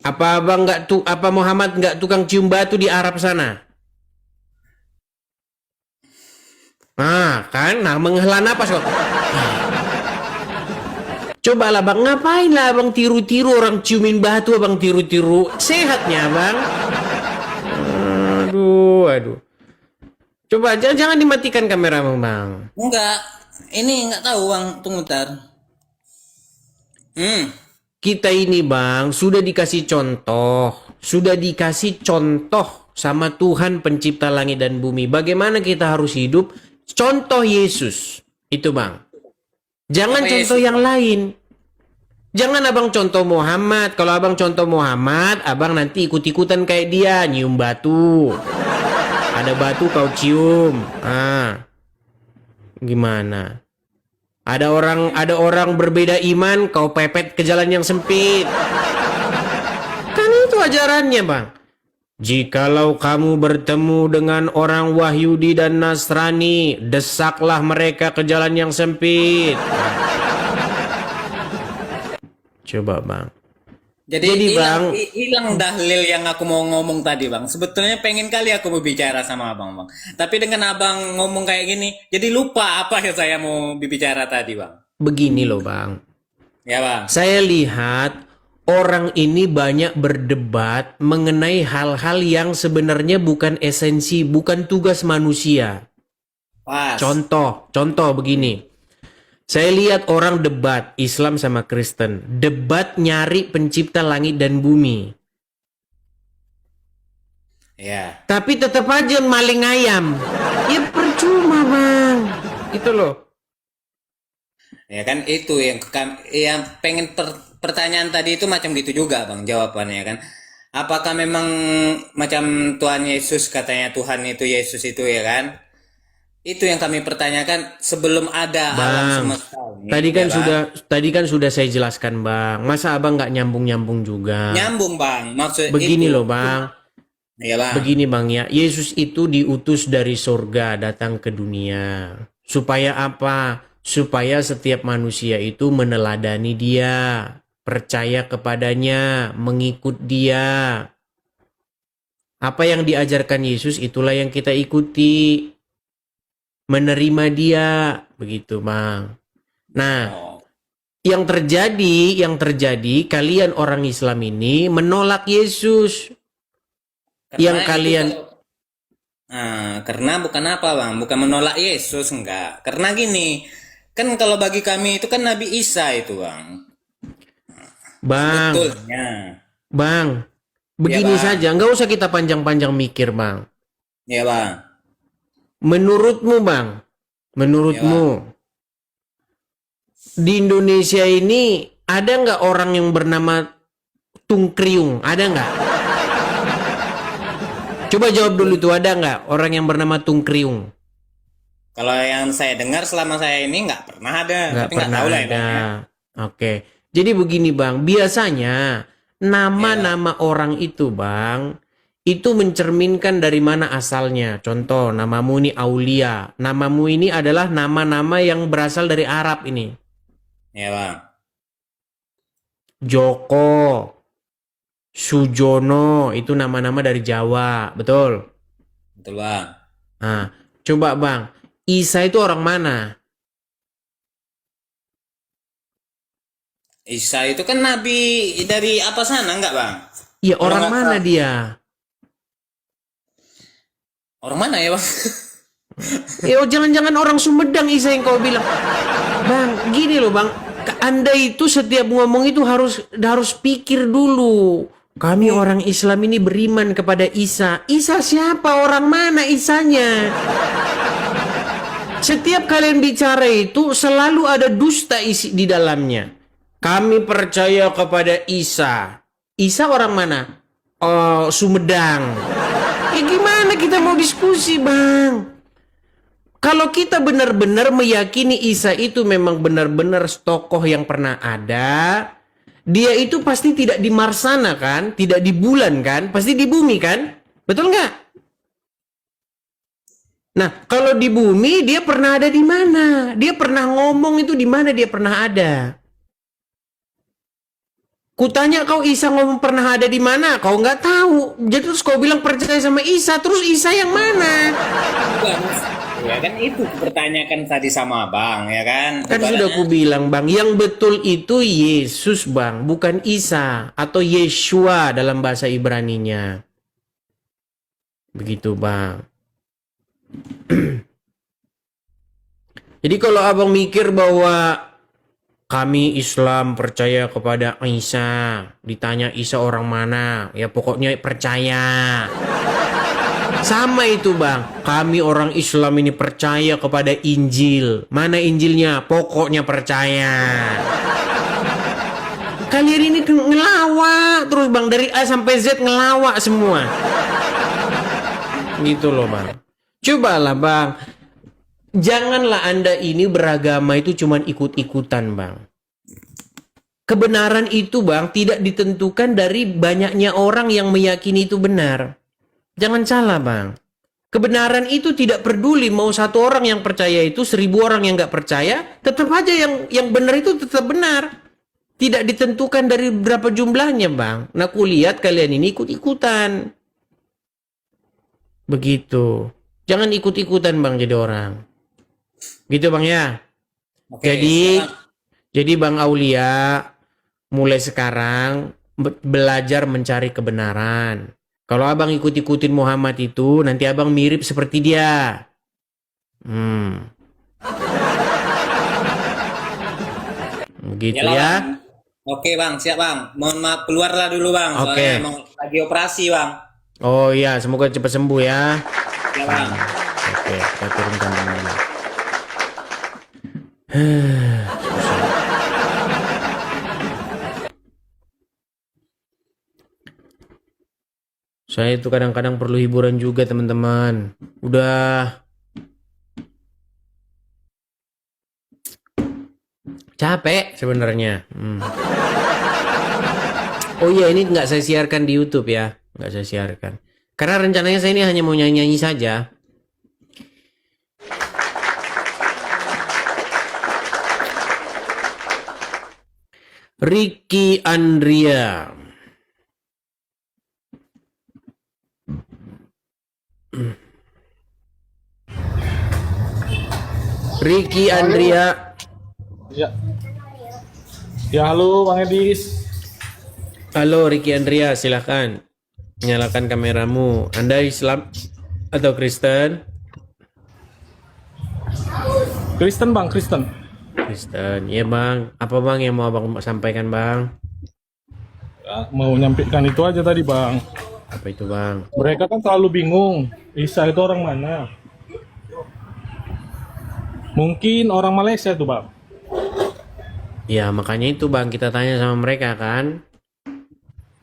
Apa abang nggak tuh? Apa Muhammad nggak tukang cium batu di Arab sana? Nah, kan? Nah, menghela napas kok. Coba lah bang, ngapain lah abang tiru-tiru orang ciumin batu, abang tiru-tiru. Sehatnya bang. Aduh, aduh. Coba jangan dimatikan kamera bang. Enggak, ini enggak tahu bang, tunggu ntar. Hmm, Kita ini bang, sudah dikasih contoh sama Tuhan pencipta langit dan bumi. Bagaimana kita harus hidup? Contoh Yesus. Itu bang. Jangan apa contoh Yesus yang bang? lain. Jangan abang contoh Muhammad. Kalau abang contoh Muhammad, abang nanti ikut-ikutan kayak dia, nyium batu. Ada batu kau cium. Gimana? Ada orang berbeda iman, kau pepet ke jalan yang sempit. Kan itu ajarannya, Bang. Jikalau kamu bertemu dengan orang Wahyudi dan Nasrani, desaklah mereka ke jalan yang sempit. Coba, Bang. Jadi Jadi, hilang Bang, hilang dalil yang aku mau ngomong tadi bang. Sebetulnya pengen kali aku berbicara sama abang bang. Tapi dengan abang ngomong kayak gini, jadi lupa apa yang saya mau berbicara tadi bang. begini loh, Bang. Ya bang. Saya lihat orang ini banyak berdebat mengenai hal-hal yang sebenarnya bukan esensi, bukan tugas manusia. Pas. Contoh begini. Saya lihat orang debat Islam sama Kristen. Debat nyari pencipta langit dan bumi. Ya. Tapi tetap aja maling ayam. Ya percuma bang. Itu loh. Ya kan itu yang pengen pertanyaan tadi itu macam gitu juga bang jawabannya kan. Apakah memang macam Tuhan Yesus katanya Tuhan itu Yesus itu ya kan? Itu yang kami pertanyakan sebelum ada alam Bang, semesta ini, ya bang. tadi kan sudah saya jelaskan bang. Masa abang nggak nyambung-nyambung juga? Nyambung bang, maksud Begini itu. loh bang. Ya bang. Begini bang ya. Yesus itu diutus dari surga datang ke dunia. Supaya apa? Supaya setiap manusia itu meneladani dia. Percaya kepadanya. Mengikut dia. Apa yang diajarkan Yesus itulah yang kita ikuti. Menerima dia. Begitu bang. Nah, Oh, yang terjadi kalian orang Islam ini menolak Yesus. Yang karena itu kalian kalau karena bukan apa bang, bukan menolak Yesus enggak. Karena gini, kan kalau bagi kami itu kan Nabi Isa itu bang. bang, Sebetulnya, bang, ya begini bang, saja, nggak usah kita panjang-panjang mikir, bang. ya bang, Menurutmu, bang, ya bang. menurutmu di Indonesia ini ada nggak orang yang bernama Tung Kriung? Ada nggak? Coba jawab dulu itu ada nggak orang yang bernama Tung Kriung? Kalau yang saya dengar selama saya ini nggak pernah ada, Nggak tapi nggak pernah tahu lah ya ada. bang ya. Oke. Jadi begini bang, biasanya Ya bang. nama-nama orang itu bang, itu mencerminkan dari mana asalnya. Contoh, namamu ini Aulia. Namamu ini adalah nama-nama yang berasal dari Arab ini. Ya bang. Joko, Sujono, itu nama-nama dari Jawa. Betul? Betul bang. Nah, coba bang, Isa itu orang mana? Isa itu kan nabi dari apa sana enggak bang? Iya, Kalau orang nggak mana salah. dia? Orang mana ya bang? Jangan-jangan orang Sumedang Isa yang kau bilang. Bang, gini loh bang. Anda itu setiap ngomong itu harus pikir dulu. Kami orang Islam ini beriman kepada Isa. Isa siapa? Orang mana Isanya? Setiap kalian bicara itu selalu ada dusta isi di dalamnya. Kami percaya kepada Isa. Isa orang mana? Oh, Sumedang. Gimana kita mau diskusi, Bang? Kalau kita benar-benar meyakini Isa itu memang benar-benar tokoh yang pernah ada, dia itu pasti tidak di Marsana kan, tidak di bulan kan, pasti di bumi kan, betul nggak? Nah, kalau di bumi dia pernah ada di mana? Dia pernah ngomong itu di mana dia pernah ada? Kutanya kau Isa ngomong pernah ada di mana? Kau nggak tahu. Jadi terus kau bilang percaya sama Isa, terus Isa yang mana? Bukan. Ya kan itu pertanyakan tadi sama Bang, ya kan? Kan sudah ku bilang Bang, yang betul itu Yesus Bang, bukan Isa atau Yeshua dalam bahasa Ibraninya. Begitu Bang. Jadi kalau abang mikir bahwa kami Islam percaya kepada Isa, ditanya Isa orang mana, ya pokoknya percaya. Sama itu Bang, kami orang Islam ini percaya kepada Injil. Mana Injilnya? Pokoknya percaya. Kalian ini ngelawak terus Bang, dari A sampai Z ngelawak semua. Gitu loh Bang. Cobalah Bang, janganlah Anda ini beragama itu cuman ikut-ikutan Bang. Kebenaran itu Bang tidak ditentukan dari banyaknya orang yang meyakini itu benar. Jangan salah Bang. Kebenaran itu tidak peduli mau satu orang yang percaya itu, 1000 orang yang nggak percaya, tetap aja yang benar itu tetap benar. Tidak ditentukan dari berapa jumlahnya Bang. Nah aku lihat kalian ini ikut-ikutan. Begitu. Jangan ikut-ikutan Bang jadi orang. Gitu Bang ya. Oke, Jadi Bang Aulia mulai sekarang belajar mencari kebenaran. Kalau abang ikut-ikutin Muhammad itu, nanti abang mirip seperti dia. Begitu Yalah, ya. Bang. Oke Bang, siap Bang. Mohon maaf keluarlah dulu Bang. Soalnya Oke. emang lagi operasi Bang. Oh iya, semoga cepat sembuh ya. Ya Bang. Oke, kita turunkan dulu. Saya itu kadang-kadang perlu hiburan juga teman-teman. Udah capek sebenarnya. Oh iya, ini nggak saya siarkan di YouTube ya, nggak saya siarkan. Karena rencananya saya ini hanya mau nyanyi-nyanyi saja. Ricky Andrea. Ricky Andrea. Ya. Ya halo Bang Edis. Halo Ricky Andrea, silakan nyalakan kameramu. Anda Islam atau Kristen? Kristen Bang, Kristen. Kristen, ya Bang. Apa Bang yang mau Abang sampaikan Bang? Ya, mau nyampaikan itu aja tadi Bang. Apa itu Bang? Mereka kan selalu bingung, Isa itu orang mana? Mungkin orang Malaysia tuh Bang. Ya makanya itu Bang, kita tanya sama mereka kan.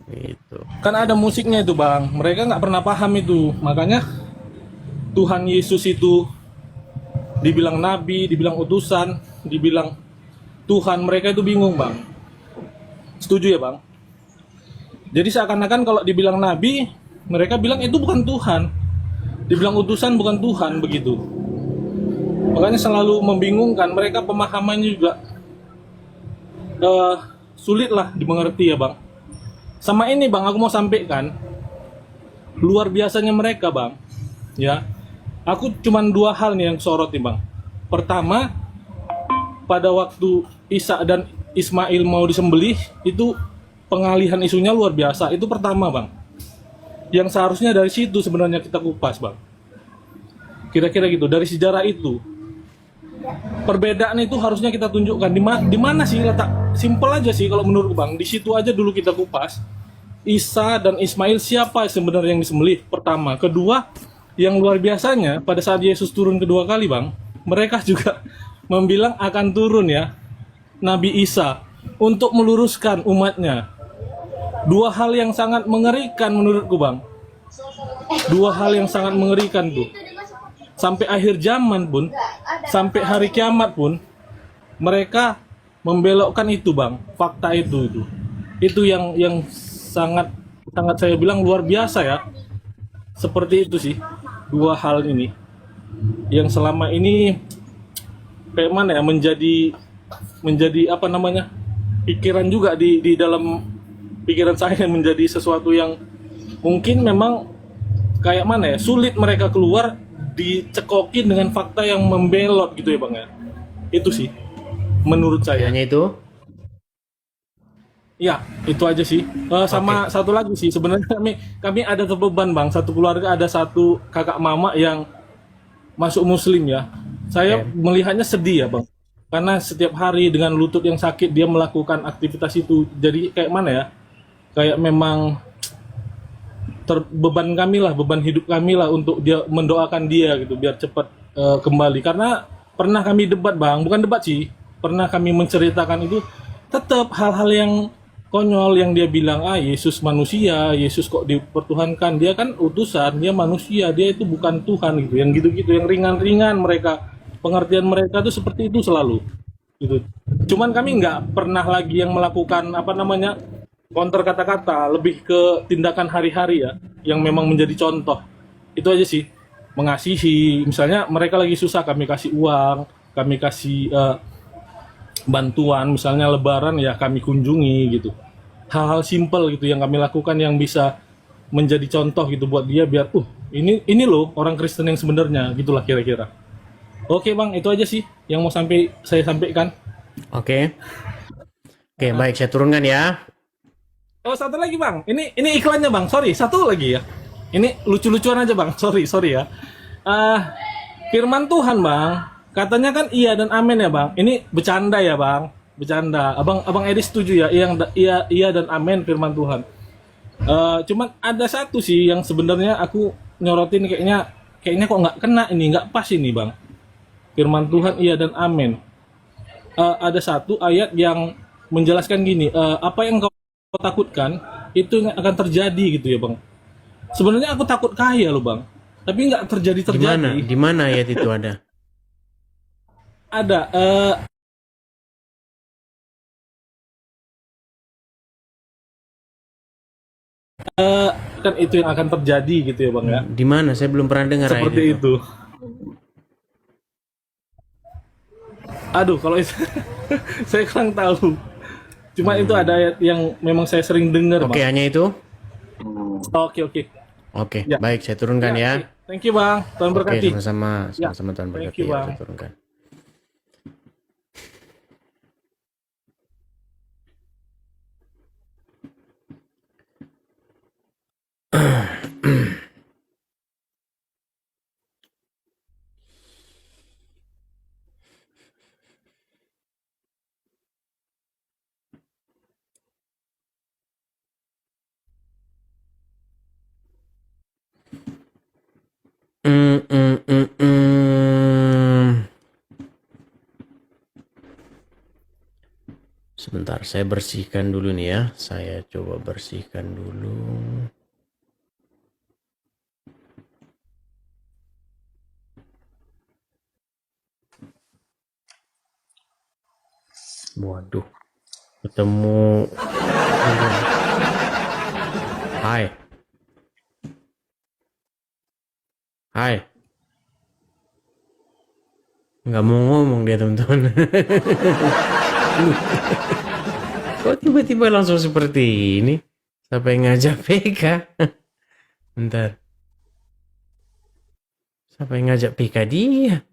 Gitu. Kan ada musiknya itu Bang. Mereka nggak pernah paham itu. Makanya Tuhan Yesus itu dibilang nabi, dibilang utusan, dibilang Tuhan. Mereka itu bingung Bang. Setuju ya Bang? Jadi seakan-akan kalau dibilang nabi, mereka bilang itu bukan Tuhan. Dibilang utusan bukan Tuhan, begitu. Makanya selalu membingungkan. Mereka pemahamannya juga sulit lah dimengerti ya Bang. Sama ini Bang, aku mau sampaikan luar biasanya mereka Bang. Ya, aku cuman 2 hal nih yang sorot nih Bang. Pertama, pada waktu Isa dan Ismail mau disembelih, itu pengalihan isunya luar biasa. Itu pertama Bang. Yang seharusnya dari situ sebenarnya kita kupas Bang. Kira-kira gitu, dari sejarah itu. Perbedaan itu harusnya kita tunjukkan di mana sih letak, simpel aja sih kalau menurut Bang. Di situ aja dulu kita kupas. Isa dan Ismail siapa sebenarnya yang disembelih? Pertama, kedua, yang luar biasanya pada saat Yesus turun kedua kali Bang, mereka juga membilang akan turun ya Nabi Isa untuk meluruskan umatnya. 2 hal yang sangat mengerikan menurutku Bang. 2 hal yang sangat mengerikan tuh. Sampai akhir zaman pun, sampai hari kiamat pun, mereka membelokkan itu Bang, fakta itu. Itu yang sangat saya bilang luar biasa ya. Seperti itu sih, 2 hal ini yang selama ini kayak mana ya, menjadi apa namanya, pikiran juga di dalam pikiran saya menjadi sesuatu yang mungkin memang kayak mana ya, sulit mereka keluar, dicekokin dengan fakta yang membelot gitu ya bang ya. Itu sih menurut saya. Hanya itu. Ya, itu aja sih. Sama satu lagi sih, sebenarnya kami ada terbeban bang. Satu keluarga ada satu kakak mama yang masuk muslim ya. Saya melihatnya sedih ya bang. Karena setiap hari dengan lutut yang sakit dia melakukan aktivitas itu. Jadi kayak mana ya? Kayak memang beban kami lah, beban hidup kami lah untuk dia mendoakan dia gitu biar cepat kembali. Karena pernah kami debat bang, bukan debat sih. Pernah kami menceritakan itu, tetap hal-hal yang konyol yang dia bilang, Yesus manusia, Yesus kok dipertuhankan, dia kan utusan, dia manusia, dia itu bukan Tuhan gitu, yang gitu-gitu, yang ringan-ringan mereka, pengertian mereka tuh seperti itu selalu, gitu. Cuman kami nggak pernah lagi yang melakukan counter kata-kata, lebih ke tindakan hari-hari ya, yang memang menjadi contoh. Itu aja sih, mengasihi, misalnya mereka lagi susah, kami kasih uang, kami kasih bantuan, misalnya lebaran ya kami kunjungi gitu. Hal-hal simpel gitu yang kami lakukan yang bisa menjadi contoh gitu buat dia biar ini loh orang Kristen yang sebenarnya, gitulah kira-kira. Oke bang, itu aja sih yang mau saya sampaikan. Oke, baik, saya turunkan ya. Oh, satu lagi bang, ini iklannya bang, sorry, satu lagi ya. Ini lucu-lucuan aja bang, sorry ya. Firman Tuhan bang, katanya kan iya dan amin ya bang. Ini bercanda ya bang, bercanda. Abang Edi setuju ya, iya dan amin firman Tuhan. Cuman ada satu sih yang sebenarnya aku nyorotin, kayaknya kok nggak kena ini, nggak pas ini bang. Firman Tuhan iya dan amin. Ada satu ayat yang menjelaskan gini, apa yang kau takutkan itu akan terjadi gitu ya bang. Sebenarnya aku takut kaya loh bang, tapi nggak terjadi. Di mana ayat itu ada? Ada kan itu yang akan terjadi gitu ya bang ya. Di mana? Saya belum pernah dengar Seperti ayat itu. Aduh, kalau itu saya kurang tahu. Cuma itu ada ayat yang memang saya sering dengar Oke, bang. hanya itu. Oke. Ya. Baik, saya turunkan ya. Oke. Thank you bang, Tuhan berkati. Sama-sama Ya. Tuhan Thank berkati. you, Ya, Bang. saya turunkan. Sebentar, saya bersihkan dulu nih ya. Saya coba bersihkan dulu. Waduh, ketemu. Hai. Nggak mau ngomong dia teman-teman. Kok tiba-tiba langsung seperti ini? Siapa yang ngajak PK? Bentar. Siapa yang ngajak PK dia?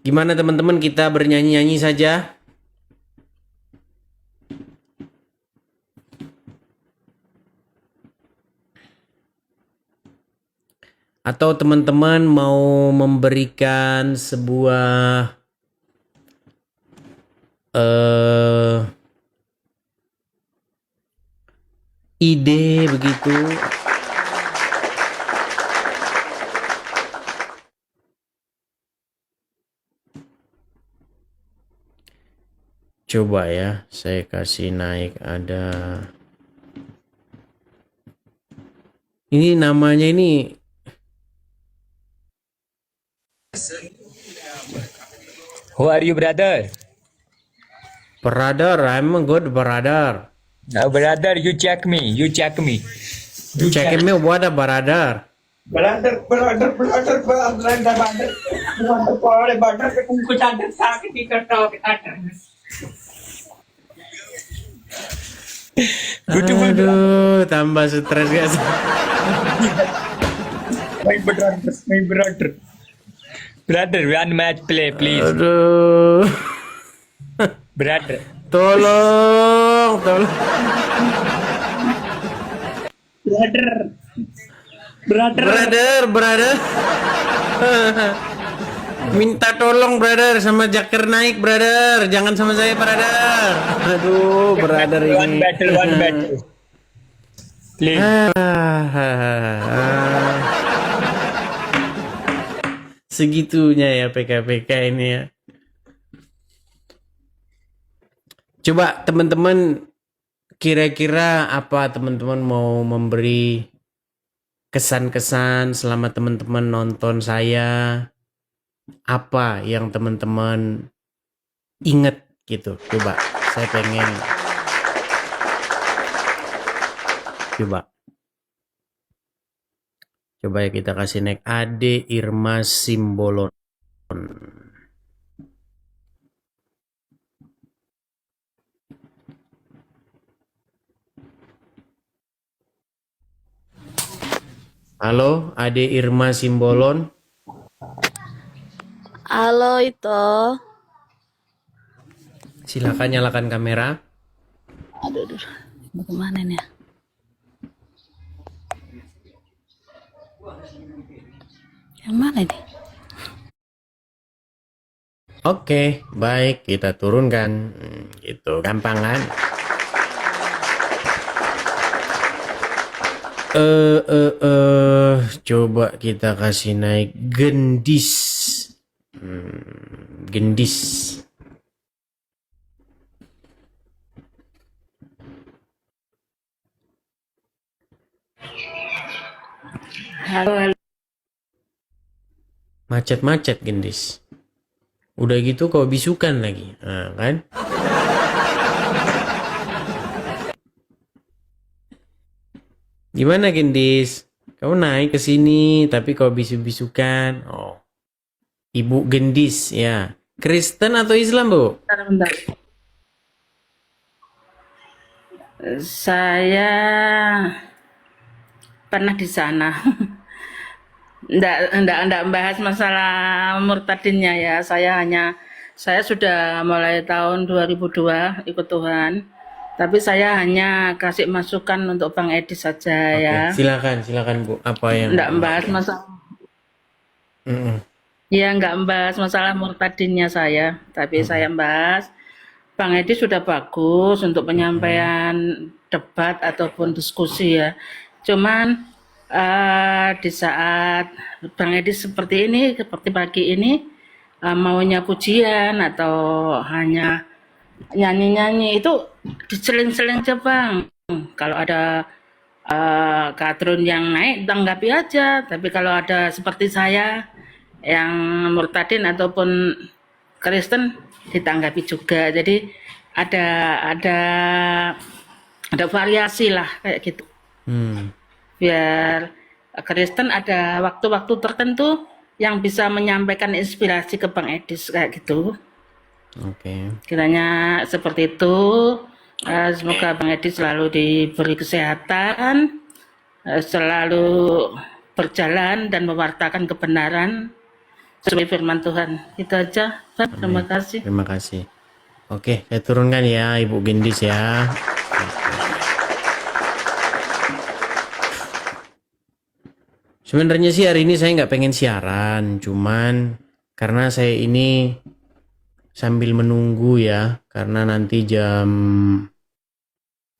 Gimana teman-teman, kita bernyanyi-nyanyi saja? Atau teman-teman mau memberikan sebuah ide begitu? Coba ya, saya kasih naik ada. Ini namanya ini. Who are you, brother? Brother, I'm a good brother. Brother, you check me. You check me. Check me what a brother. Brother, brother, brother, brother, brother, brother, brother, brother, तुमको चादर साथ ही करता हो चादर. Aduh, tambah stres guys. My brother, my brother. Brother, one match play, please. Aduh. Brother. Tolong, tolong. Brother, brother. Brother, brother. Minta tolong brother sama Jaker naik brother. Jangan sama saya brother. Aduh, brother One ini. battle, one battle. Please. Segitunya ya PKPK ini ya. Coba teman-teman kira-kira apa teman-teman mau memberi kesan-kesan selama teman-teman nonton saya? Apa yang teman-teman inget gitu? Coba saya pengen coba ya kita kasih naik Ade Irma Simbolon. Halo Ade Irma Simbolon. Halo itu. Silakan nyalakan kamera. Aduh. Bagaimana nih? Yang mana ini? Oke, baik kita turunkan. Gitu, gampang kan? Coba kita kasih naik Gendis. Gendis. Halo. Macet-macet Gendis. Udah gitu kau bisukan lagi. Nah, kan? Gimana Gendis? Kau naik ke sini tapi kau bisu-bisukan. Oh. Ibu Gendis ya. Kristen atau Islam, Bu? Bentar. Saya pernah di sana. Nggak bahas masalah murtadinnya ya. Saya sudah mulai tahun 2002 ikut Tuhan. Tapi saya hanya kasih masukan untuk Bang Edi saja ya. Silakan Bu. Apa yang Nggak membahas masalah. Ya nggak membahas masalah murtadinnya saya. Tapi saya membahas Bang Edi sudah bagus untuk penyampaian debat ataupun diskusi ya. Cuman di saat Bang Edi seperti ini, seperti pagi ini, maunya pujian atau hanya nyanyi-nyanyi itu diseling-seling aja Bang. Kalau ada kadrun yang naik tanggapi aja. Tapi kalau ada seperti saya yang murtadin ataupun Kristen ditanggapi juga. Jadi ada variasi lah kayak gitu. Biar Kristen ada waktu-waktu tertentu yang bisa menyampaikan inspirasi ke Bang Edis kayak gitu. Oke. Kiranya seperti itu. Semoga Bang Edi selalu diberi kesehatan, selalu berjalan dan mewartakan kebenaran sesuai firman Tuhan. Itu aja, Pak. Terima kasih. Terima kasih. Oke, saya turunkan ya Ibu Gendis ya. Sebenarnya sih hari ini saya nggak pengen siaran, cuman karena saya ini sambil menunggu ya, karena nanti jam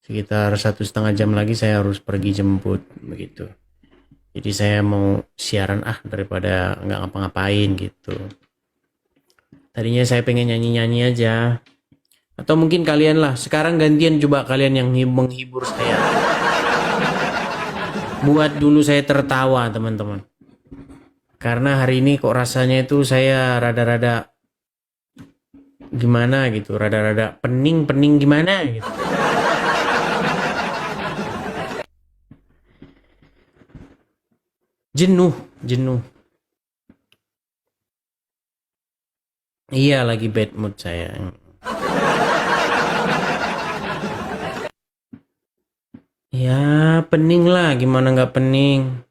sekitar 1,5 jam lagi saya harus pergi jemput begitu. Jadi saya mau siaran daripada nggak ngapa-ngapain gitu. Tadinya saya pengen nyanyi-nyanyi aja. Atau mungkin kalian lah, sekarang gantian coba kalian yang menghibur saya. Buat dulu saya tertawa teman-teman. Karena hari ini kok rasanya itu saya rada-rada gimana gitu, rada-rada pening gimana gitu. Jenuh, jenuh. Iya, lagi bad mood saya. Ya, pening lah. Gimana nggak pening?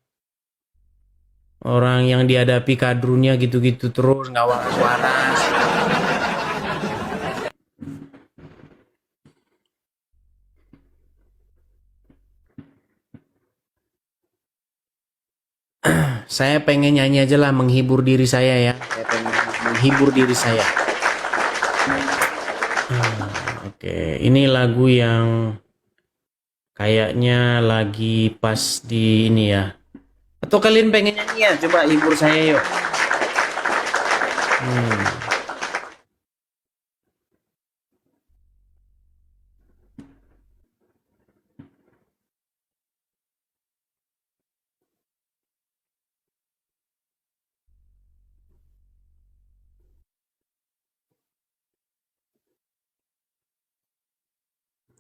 Orang yang dihadapi kadrunya gitu-gitu terus, nggak waras-waras. Saya pengen nyanyi aja lah, menghibur diri saya ya. Saya pengen menghibur diri saya. Oke, ini lagu yang kayaknya lagi pas di ini ya. Atau kalian pengen nyanyi ya? Coba hibur saya yuk.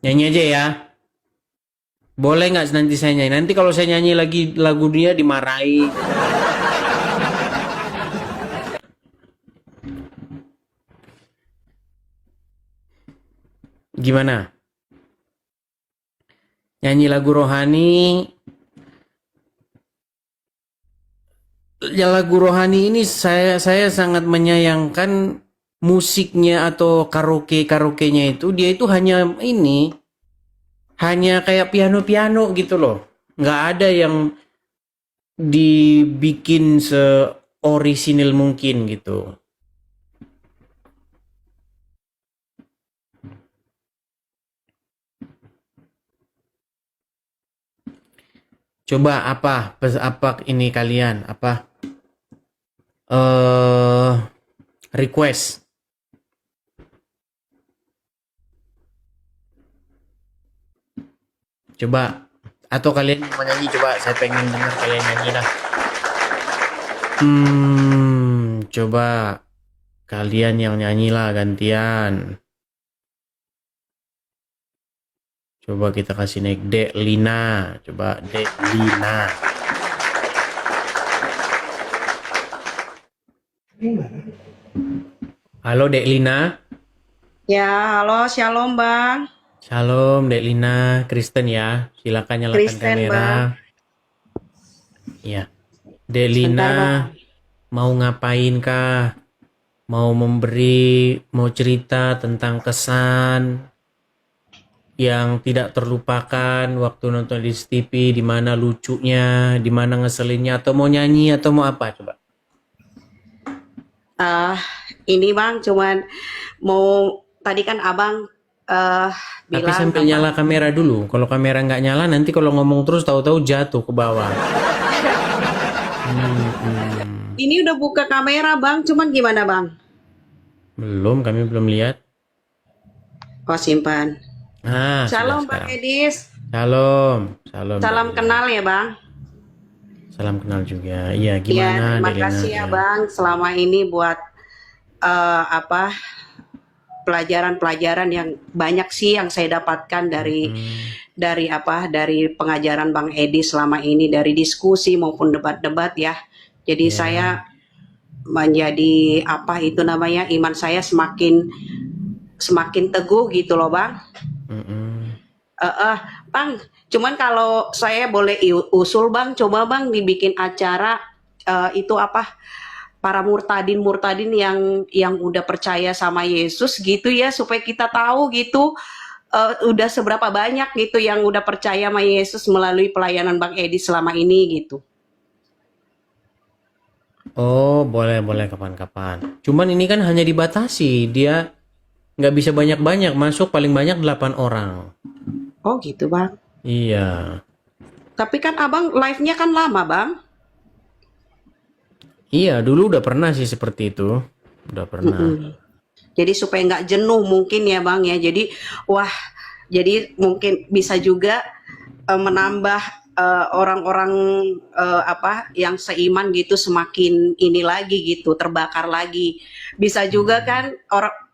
Nyanyi aja ya. Boleh nggak nanti saya nyanyi? Nanti kalau saya nyanyi lagi lagu dia dimarahi. Gimana? Nyanyi lagu rohani. Ya lagu rohani ini saya sangat menyayangkan musiknya atau karaoke-karaokenya itu dia itu hanya ini hanya kayak piano-piano gitu loh. Nggak ada yang dibikin se-orisinil mungkin gitu. Coba apa ini kalian apa request. Coba atau kalian mau nyanyi, coba saya pengen dengar kalian nyanyi dah. Coba kalian yang nyanyi lah gantian. Coba kita kasih naik Dek Lina. Coba Dek Lina. Halo Dek Lina. Ya, halo, shalom Bang. Shalom Dek Lina, Kristen ya. Silakan nyalakan Kristen, kamera. Bang. Ya. Dek Sebentar, Lina Bang. mau ngapain kah? Mau cerita tentang kesan yang tidak terlupakan waktu nonton di TV, di mana lucunya, di mana ngeselinnya, atau mau nyanyi atau mau apa coba? Ini Bang, cuman mau tadi kan Abang Tapi bilang sambil nyala kamera dulu. Kalau kamera nggak nyala, nanti kalau ngomong terus tahu-tahu jatuh ke bawah. ini udah buka kamera Bang, cuman gimana Bang? Belum, kami belum lihat. Oh, simpan. Ah, Shalom sudah Bang sekarang. Edis. Shalom, shalom. Salam Dek Lina. kenal ya Bang. Salam kenal juga. Iya, Ya, gimana terima Dek Lina? kasih ya Bang selama ini buat pelajaran-pelajaran yang banyak sih yang saya dapatkan dari pengajaran Bang Edi selama ini, dari diskusi maupun debat-debat ya. Jadi saya menjadi iman saya semakin teguh gitu loh Bang. Bang, cuman kalau saya boleh usul Bang, coba Bang dibikin acara para murtadin yang udah percaya sama Yesus gitu ya, supaya kita tahu gitu udah seberapa banyak gitu yang udah percaya sama Yesus melalui pelayanan Bang Edi selama ini gitu. Oh, boleh kapan-kapan. Cuman ini kan hanya dibatasi, dia nggak bisa banyak-banyak, masuk paling banyak 8 orang. Oh gitu Bang. Iya. Tapi kan Abang live-nya kan lama Bang. Iya, dulu udah pernah sih seperti itu. Udah pernah. Jadi supaya nggak jenuh mungkin ya Bang ya. Jadi mungkin bisa juga menambah orang-orang yang seiman gitu semakin ini lagi gitu, terbakar lagi. Bisa juga kan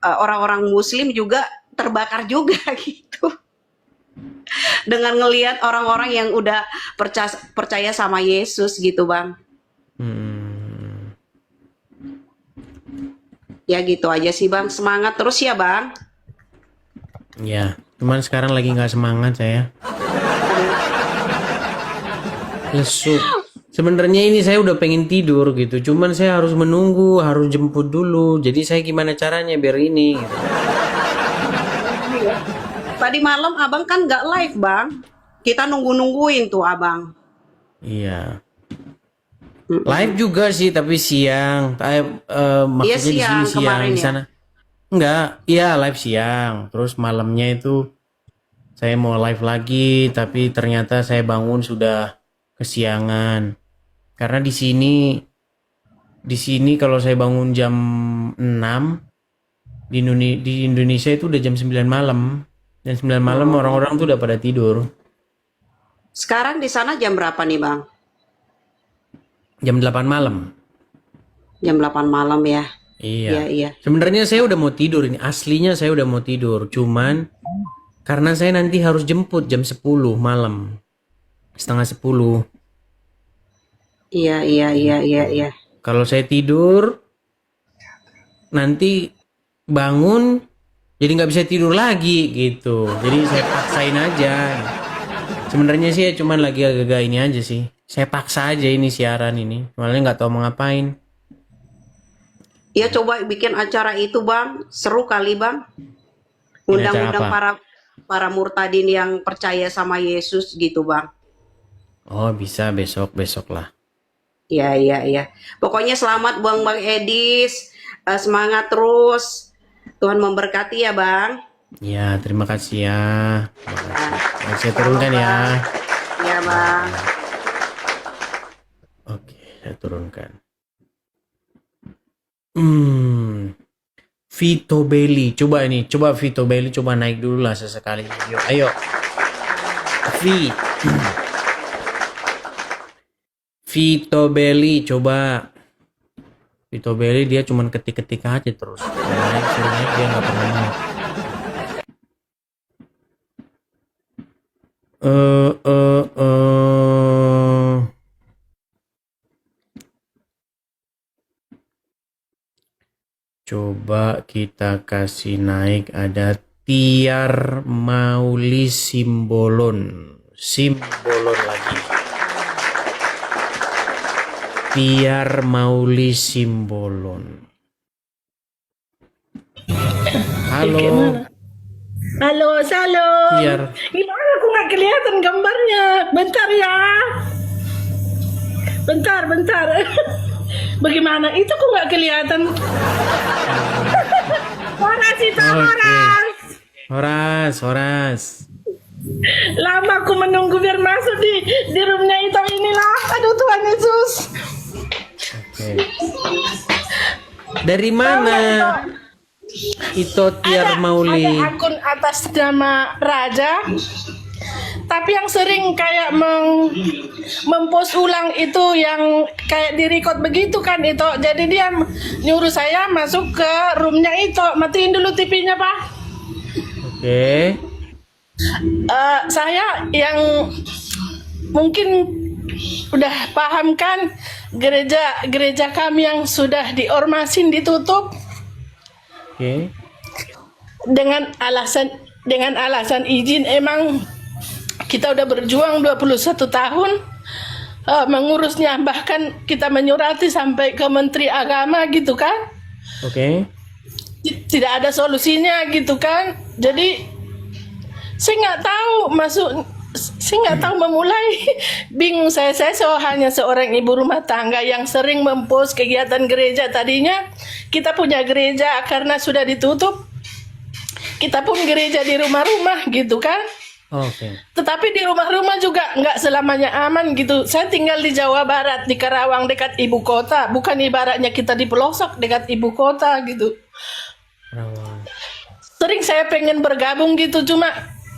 orang-orang muslim juga terbakar juga gitu. Dengan ngelihat orang-orang yang udah percaya sama Yesus gitu Bang. Hmm. Ya gitu aja sih Bang. Semangat terus ya Bang. Ya, cuman sekarang lagi nggak semangat saya. Lesu. Sebenarnya ini saya udah pengen tidur gitu, cuman saya harus menunggu, harus jemput dulu. Jadi saya gimana caranya biar ini? Gitu. Tadi malam Abang kan nggak live Bang. Kita nungguin tuh Abang. Iya. Live juga sih, tapi siang. Maksudnya di sini siang siang, kemarin di ya? sana. Enggak, iya live siang. Terus malamnya itu saya mau live lagi, tapi ternyata saya bangun sudah kesiangan. Karena di sini kalau saya bangun jam 6 di Indonesia itu udah jam 9 malam. Dan 9 malam orang-orang tuh udah pada tidur. Sekarang di sana jam berapa nih Bang? Jam 8 malam. Jam 8 malam ya. Iya. Iya. Sebenarnya saya udah mau tidur ini. Aslinya saya udah mau tidur. Cuman karena saya nanti harus jemput jam 10 malam. Setengah 10. Iya. Kalau saya tidur, nanti bangun, jadi nggak bisa tidur lagi gitu. Jadi saya paksain aja. Sebenarnya sih ya cuman lagi agak-agak ini aja sih. Saya paksa aja ini siaran ini. Soalnya nggak tahu mau ngapain. Ya coba bikin acara itu Bang. Seru kali Bang. Ini Undang-undang acara para murtadin yang percaya sama Yesus gitu Bang. Oh bisa besok lah. Iya. Pokoknya selamat Bang Edis. Semangat terus. Tuhan memberkati ya Bang. Ya terima kasih ya. Nah, saya turunkan ya. Iya Bang. Oke, saya turunkan. Vito Belly, coba Vito Belly, coba naik dulu lah sesekali. Ayo. Vito Belly, coba. Vito Belly dia cuman ketik-ketik aja terus. Suruh naik dia nggak pernah mau. Coba kita kasih naik, ada Tiar Mauli Simbolon lagi. Tiar Mauli Simbolon. Halo. Halo, Salam. Tiar. Gimana aku nggak kelihatan gambarnya? Bentar ya. Bentar. Bagaimana? Itu kok nggak kelihatan? Horas itu, Horas. Lama aku menunggu biar masuk di roomnya itu inilah. Aduh Tuhan Yesus. Oke. Dari mana? Itu Tiar Mauli. Ada akun atas nama Raja. Tapi yang sering kayak mempost ulang itu yang kayak direcord begitu kan itu. Jadi dia nyuruh saya masuk ke roomnya itu. Matiin dulu TV-nya Pak. Oke. Saya yang mungkin udah paham kan gereja kami yang sudah diormasin ditutup. Oke. Dengan alasan izin. Emang kita udah berjuang 21 tahun mengurusnya, bahkan kita menyurati sampai ke Menteri Agama gitu kan. Oke. Tidak ada solusinya gitu kan. Jadi saya nggak tahu memulai. Bingung saya hanya seorang ibu rumah tangga yang sering mempost kegiatan gereja. Tadinya kita punya gereja, karena sudah ditutup kita pun gereja di rumah-rumah gitu kan. Oke. Tetapi di rumah-rumah juga nggak selamanya aman gitu. Saya tinggal di Jawa Barat, di Karawang, dekat ibu kota. Bukan ibaratnya kita di pelosok dekat ibu kota gitu. Karawang. Sering saya pengen bergabung gitu, cuma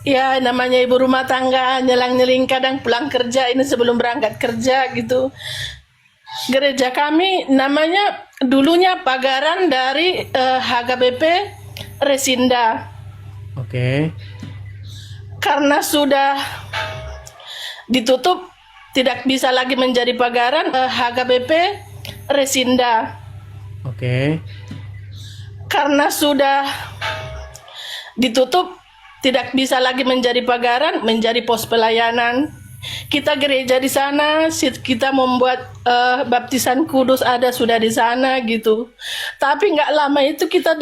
ya namanya ibu rumah tangga, nyelang-nyeling kadang pulang kerja ini sebelum berangkat kerja gitu. Gereja kami namanya dulunya Pagaran dari HKBP Resinda. Oke. Karena sudah ditutup, tidak bisa lagi menjadi pagaran, HKBP Resinda. Oke. Karena sudah ditutup, tidak bisa lagi menjadi pagaran, menjadi pos pelayanan. Kita gereja di sana, kita membuat baptisan kudus ada sudah di sana gitu. Tapi nggak lama itu kita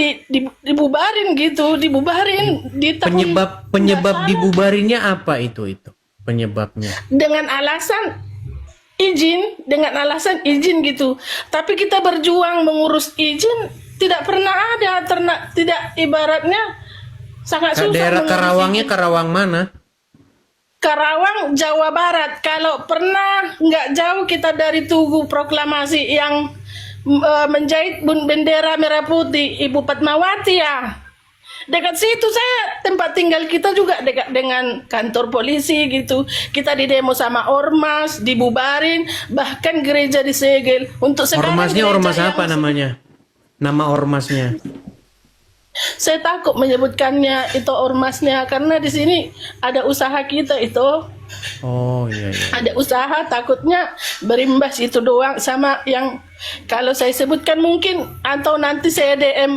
dibubarin gitu, dibubarin di tahun Penyebab dibubarinnya apa itu penyebabnya? dengan alasan izin gitu. Tapi kita berjuang mengurus izin tidak pernah ada, tidak, ibaratnya sangat susah. Daerah mengurus Karawangnya izin. Karawang mana? Karawang, Jawa Barat. Kalau pernah nggak jauh kita dari Tugu Proklamasi yang menjahit bendera merah putih, Ibu Fatmawati ya. Dekat situ saya, tempat tinggal kita juga dekat dengan kantor polisi gitu. Kita didemo sama ormas, dibubarin, bahkan gereja disegel. Untuk sekarang Ormasnya gereja ormas yang apa namanya? Nama ormasnya? saya takut menyebutkannya itu ormasnya karena di sini ada usaha kita itu. Oh iya. Ada usaha, takutnya berimbas itu doang sama yang kalau saya sebutkan mungkin atau nanti saya DM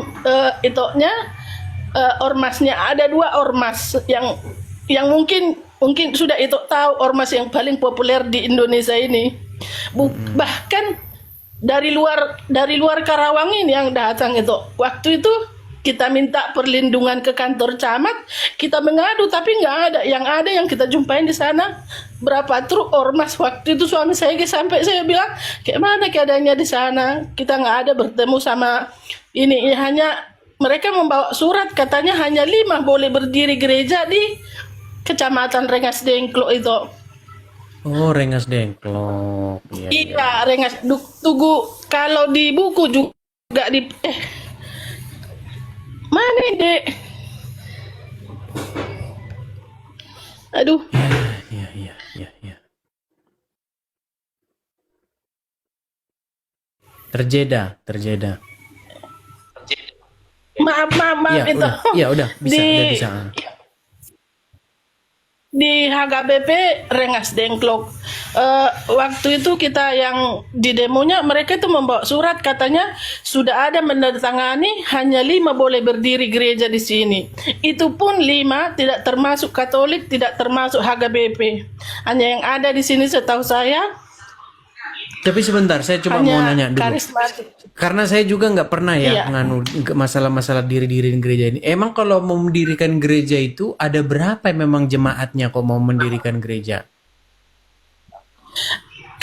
itunya ormasnya. Ada 2 ormas yang mungkin sudah itu tahu ormas yang paling populer di Indonesia ini. Bahkan dari luar Karawang ini yang datang itu. Waktu itu kita minta perlindungan ke kantor camat, kita mengadu tapi nggak ada. Yang ada yang kita jumpain di sana berapa truk ormas. Waktu itu suami saya sampai saya bilang, kayak mana keadaannya di sana? Kita nggak ada bertemu sama ini. Ya, hanya mereka membawa surat katanya hanya 5 boleh berdiri gereja di Kecamatan Rengas Dengklok itu. Oh, Rengas Dengklok. Iya, Rengas Tugu. Kalau di buku juga di mana Dek? Aduh. Iya. Terjeda. Maaf Iya, itu. udah bisa. Di HKBP Rengas Dengklok. Waktu itu kita yang di demonya mereka itu membawa surat katanya sudah ada menandatangani hanya 5 boleh berdiri gereja di sini. Itu pun 5 tidak termasuk Katolik, tidak termasuk HKBP. Hanya yang ada di sini setahu saya Tapi sebentar, saya cuma mau nanya dulu. karismatik. Karena saya juga nggak pernah Iya. nganu masalah-masalah diri-diriin gereja ini. Emang kalau mau mendirikan gereja itu ada berapa memang jemaatnya kok mau mendirikan gereja?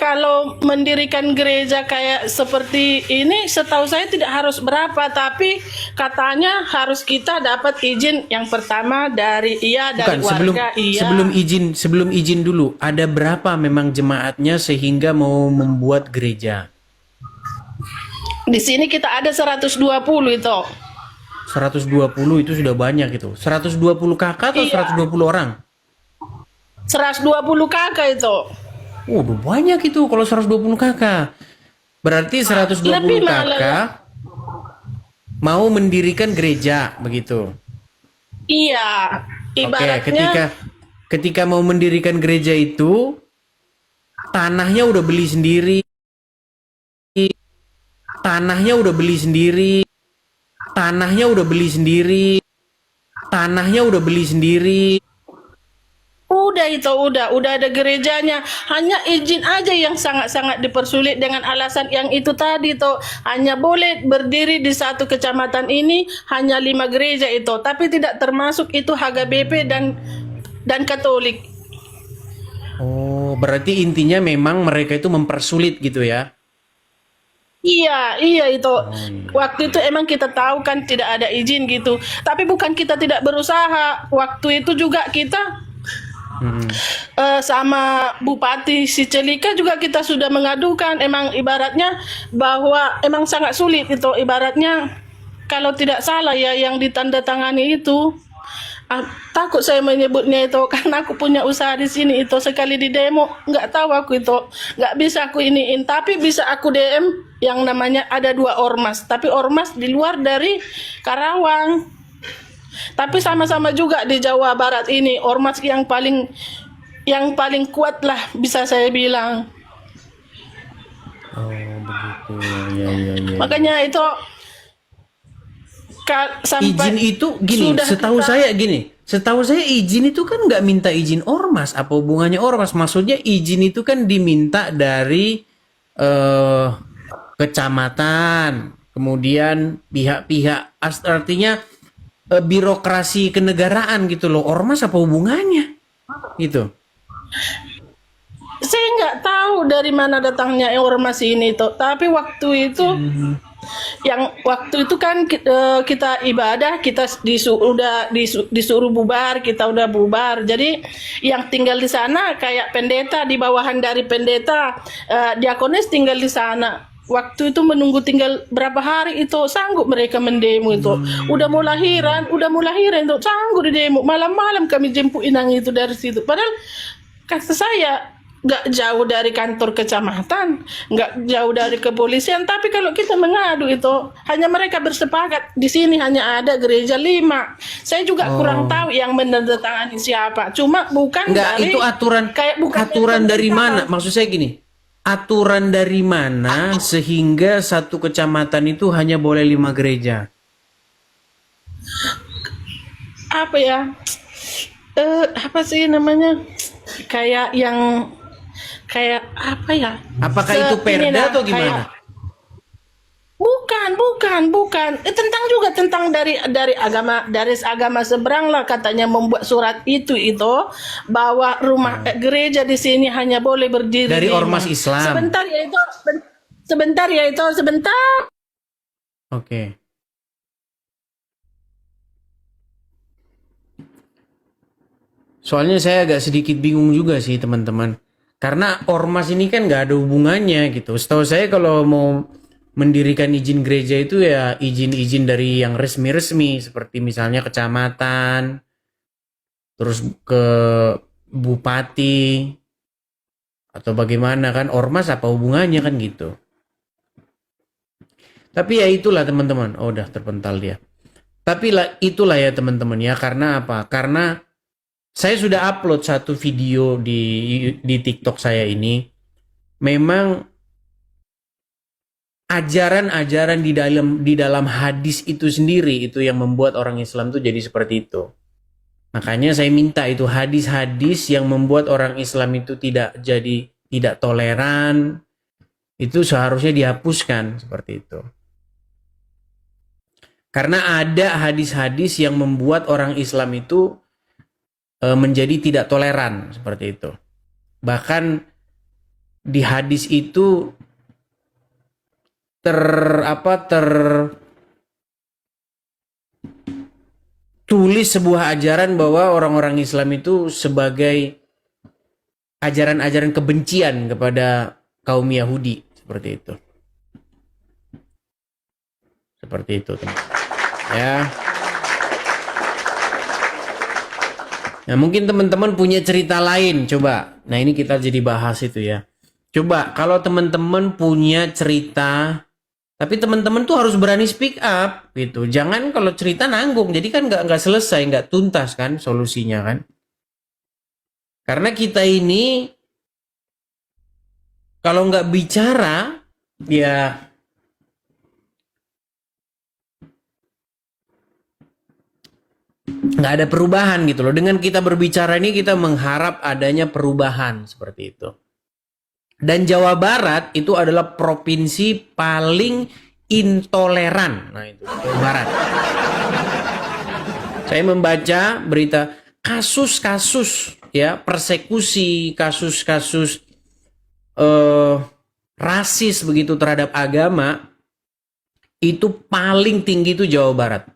Kalau mendirikan gereja kayak seperti ini, setahu saya tidak harus berapa, tapi katanya harus kita dapat izin yang pertama dari Bukan, warga. sebelum izin dulu, ada berapa memang jemaatnya sehingga mau membuat gereja? Di sini kita ada 120 itu. 120 itu sudah banyak itu. 120 kakak atau Iya. 120 orang? 120 kakak itu. Udah banyak itu kalau 120 kakak. Berarti 120 Lebih malah. kakak mau mendirikan gereja begitu. Iya, Oke, ibaratnya ketika mau mendirikan gereja itu tanahnya udah beli sendiri. Tanahnya udah beli sendiri. Tanahnya udah beli sendiri. Tanahnya udah beli sendiri. udah itu udah ada gerejanya, hanya izin aja yang sangat-sangat dipersulit dengan alasan yang itu tadi tuh, hanya boleh berdiri di satu kecamatan ini hanya 5 gereja itu, tapi tidak termasuk itu HKBP dan Katolik. Oh, berarti intinya memang mereka itu mempersulit gitu ya? Iya itu. Waktu itu emang kita tahu kan tidak ada izin gitu, tapi bukan kita tidak berusaha. Waktu itu juga kita sama Bupati Sicilika juga kita sudah mengadukan, emang ibaratnya bahwa emang sangat sulit itu, ibaratnya kalau tidak salah ya yang ditandatangani itu, takut saya menyebutnya itu karena aku punya usaha di sini itu, sekali di demo nggak tahu aku itu, nggak bisa aku iniin, tapi bisa aku DM yang namanya ada 2 ormas, tapi ormas di luar dari Karawang. Tapi sama-sama juga di Jawa Barat ini, ormas yang paling yang paling kuat lah bisa saya bilang. Oh begitu, ya. Makanya itu sampai Izin itu gini, sudah setahu saya izin itu kan nggak minta izin ormas. Apa hubungannya ormas? Maksudnya izin itu kan diminta dari kecamatan, kemudian pihak-pihak, artinya birokrasi kenegaraan gitu loh. Ormas apa hubungannya? Gitu. saya nggak tahu dari mana datangnya ormas ini tuh. Tapi waktu itu kan kita ibadah, kita disuruh bubar, kita udah bubar. Jadi yang tinggal di sana kayak pendeta, di bawahan dari pendeta, diakonis tinggal di sana. Waktu itu menunggu tinggal berapa hari itu sanggup mereka mendemo itu. Udah mau lahiran itu sanggup di demo. Malam-malam kami jemput inang itu dari situ. Padahal kata saya nggak jauh dari kantor kecamatan, nggak jauh dari kepolisian. Tapi kalau kita mengadu itu hanya mereka bersepakat di sini hanya ada gereja 5. Saya juga kurang tahu yang menandatangani siapa. Cuma bukan Enggak, dari itu aturan dari mana? Maksud saya gini, aturan dari mana sehingga satu kecamatan itu hanya boleh 5 gereja? Apa ya? Apa sih namanya? Kayak apa ya? Apakah itu perda inilah, atau gimana? Bukan. Tentang dari agama seberang lah katanya membuat surat itu bahwa rumah gereja di sini hanya boleh berdiri Dari 5. ormas Islam. Sebentar. Oke. Soalnya saya agak sedikit bingung juga sih teman-teman. Karena ormas ini kan nggak ada hubungannya gitu. Setahu saya kalau mau mendirikan izin gereja itu ya izin-izin dari yang resmi-resmi. Seperti misalnya kecamatan, terus ke bupati, atau bagaimana kan. Ormas apa hubungannya kan gitu. Tapi ya itulah teman-teman. Oh udah terpental dia. Tapi itulah ya teman-teman ya. Karena apa? Karena saya sudah upload satu video di TikTok saya ini. Memang ajaran-ajaran di dalam hadis itu sendiri itu yang membuat orang Islam itu jadi seperti itu. Makanya saya minta itu hadis-hadis yang membuat orang Islam itu tidak toleran, itu seharusnya dihapuskan seperti itu. Karena ada hadis-hadis yang membuat orang Islam itu menjadi tidak toleran seperti itu. Bahkan di hadis itu tulis sebuah ajaran bahwa orang-orang Islam itu sebagai ajaran-ajaran kebencian kepada kaum Yahudi seperti itu. Seperti itu, teman. Ya. Nah, mungkin teman-teman punya cerita lain, coba. Nah, ini kita jadi bahas itu ya. Coba, kalau teman-teman punya cerita, tapi teman-teman tuh harus berani speak up, gitu. Jangan kalau cerita nanggung, jadi kan nggak selesai, nggak tuntas kan solusinya kan. Karena kita ini, kalau nggak bicara, ya nggak ada perubahan gitu loh. Dengan kita berbicara ini kita mengharap adanya perubahan seperti itu. Dan Jawa Barat itu adalah provinsi paling intoleran. Nah itu Jawa Barat. Saya membaca berita kasus-kasus ya persekusi, kasus-kasus rasis begitu terhadap agama itu paling tinggi itu Jawa Barat.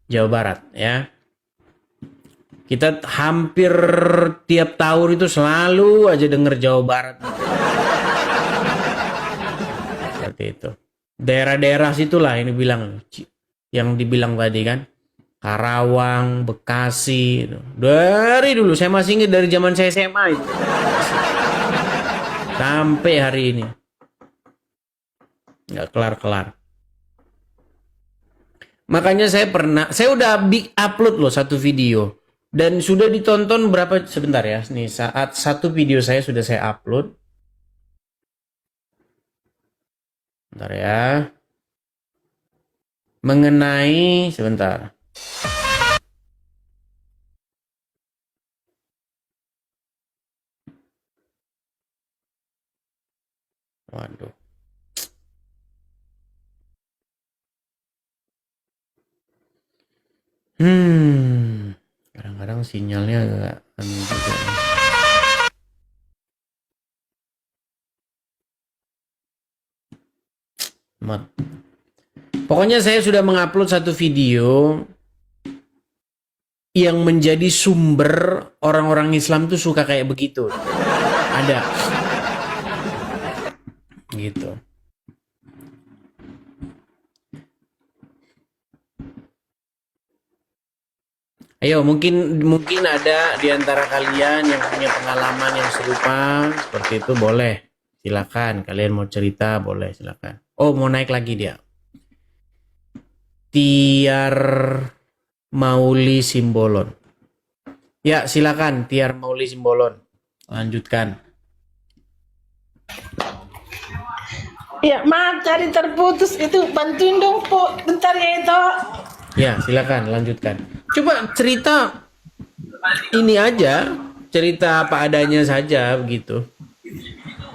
Jawa Barat ya. Kita hampir tiap tahun itu selalu aja denger Jawa Barat. Seperti itu. Daerah-daerah situlah yang dibilang tadi kan. Karawang, Bekasi. Dari dulu saya masih ingat dari zaman saya SMA itu. Sampai hari ini. Nggak kelar-kelar. Makanya saya udah upload loh satu video. Dan sudah ditonton berapa, sebentar ya, nih saat satu video saya sudah saya upload. Bentar ya. Mengenai, sebentar. Waduh. Kadang-kadang sinyalnya agak aneh juga nih. Pokoknya saya sudah mengupload satu video yang menjadi sumber orang-orang Islam tuh suka kayak begitu. Ada. Gitu. Ayo, mungkin ada di antara kalian yang punya pengalaman yang serupa seperti itu, boleh. Silakan, kalian mau cerita boleh, silakan. Oh, mau naik lagi dia. Tiar Mauli Simbolon. Ya, silakan Tiar Mauli Simbolon. Lanjutkan. Ya, maaf tadi terputus itu, bantuin dong Po, bentar ya itu. Ya, silakan lanjutkan. Coba cerita ini aja, cerita apa adanya saja begitu.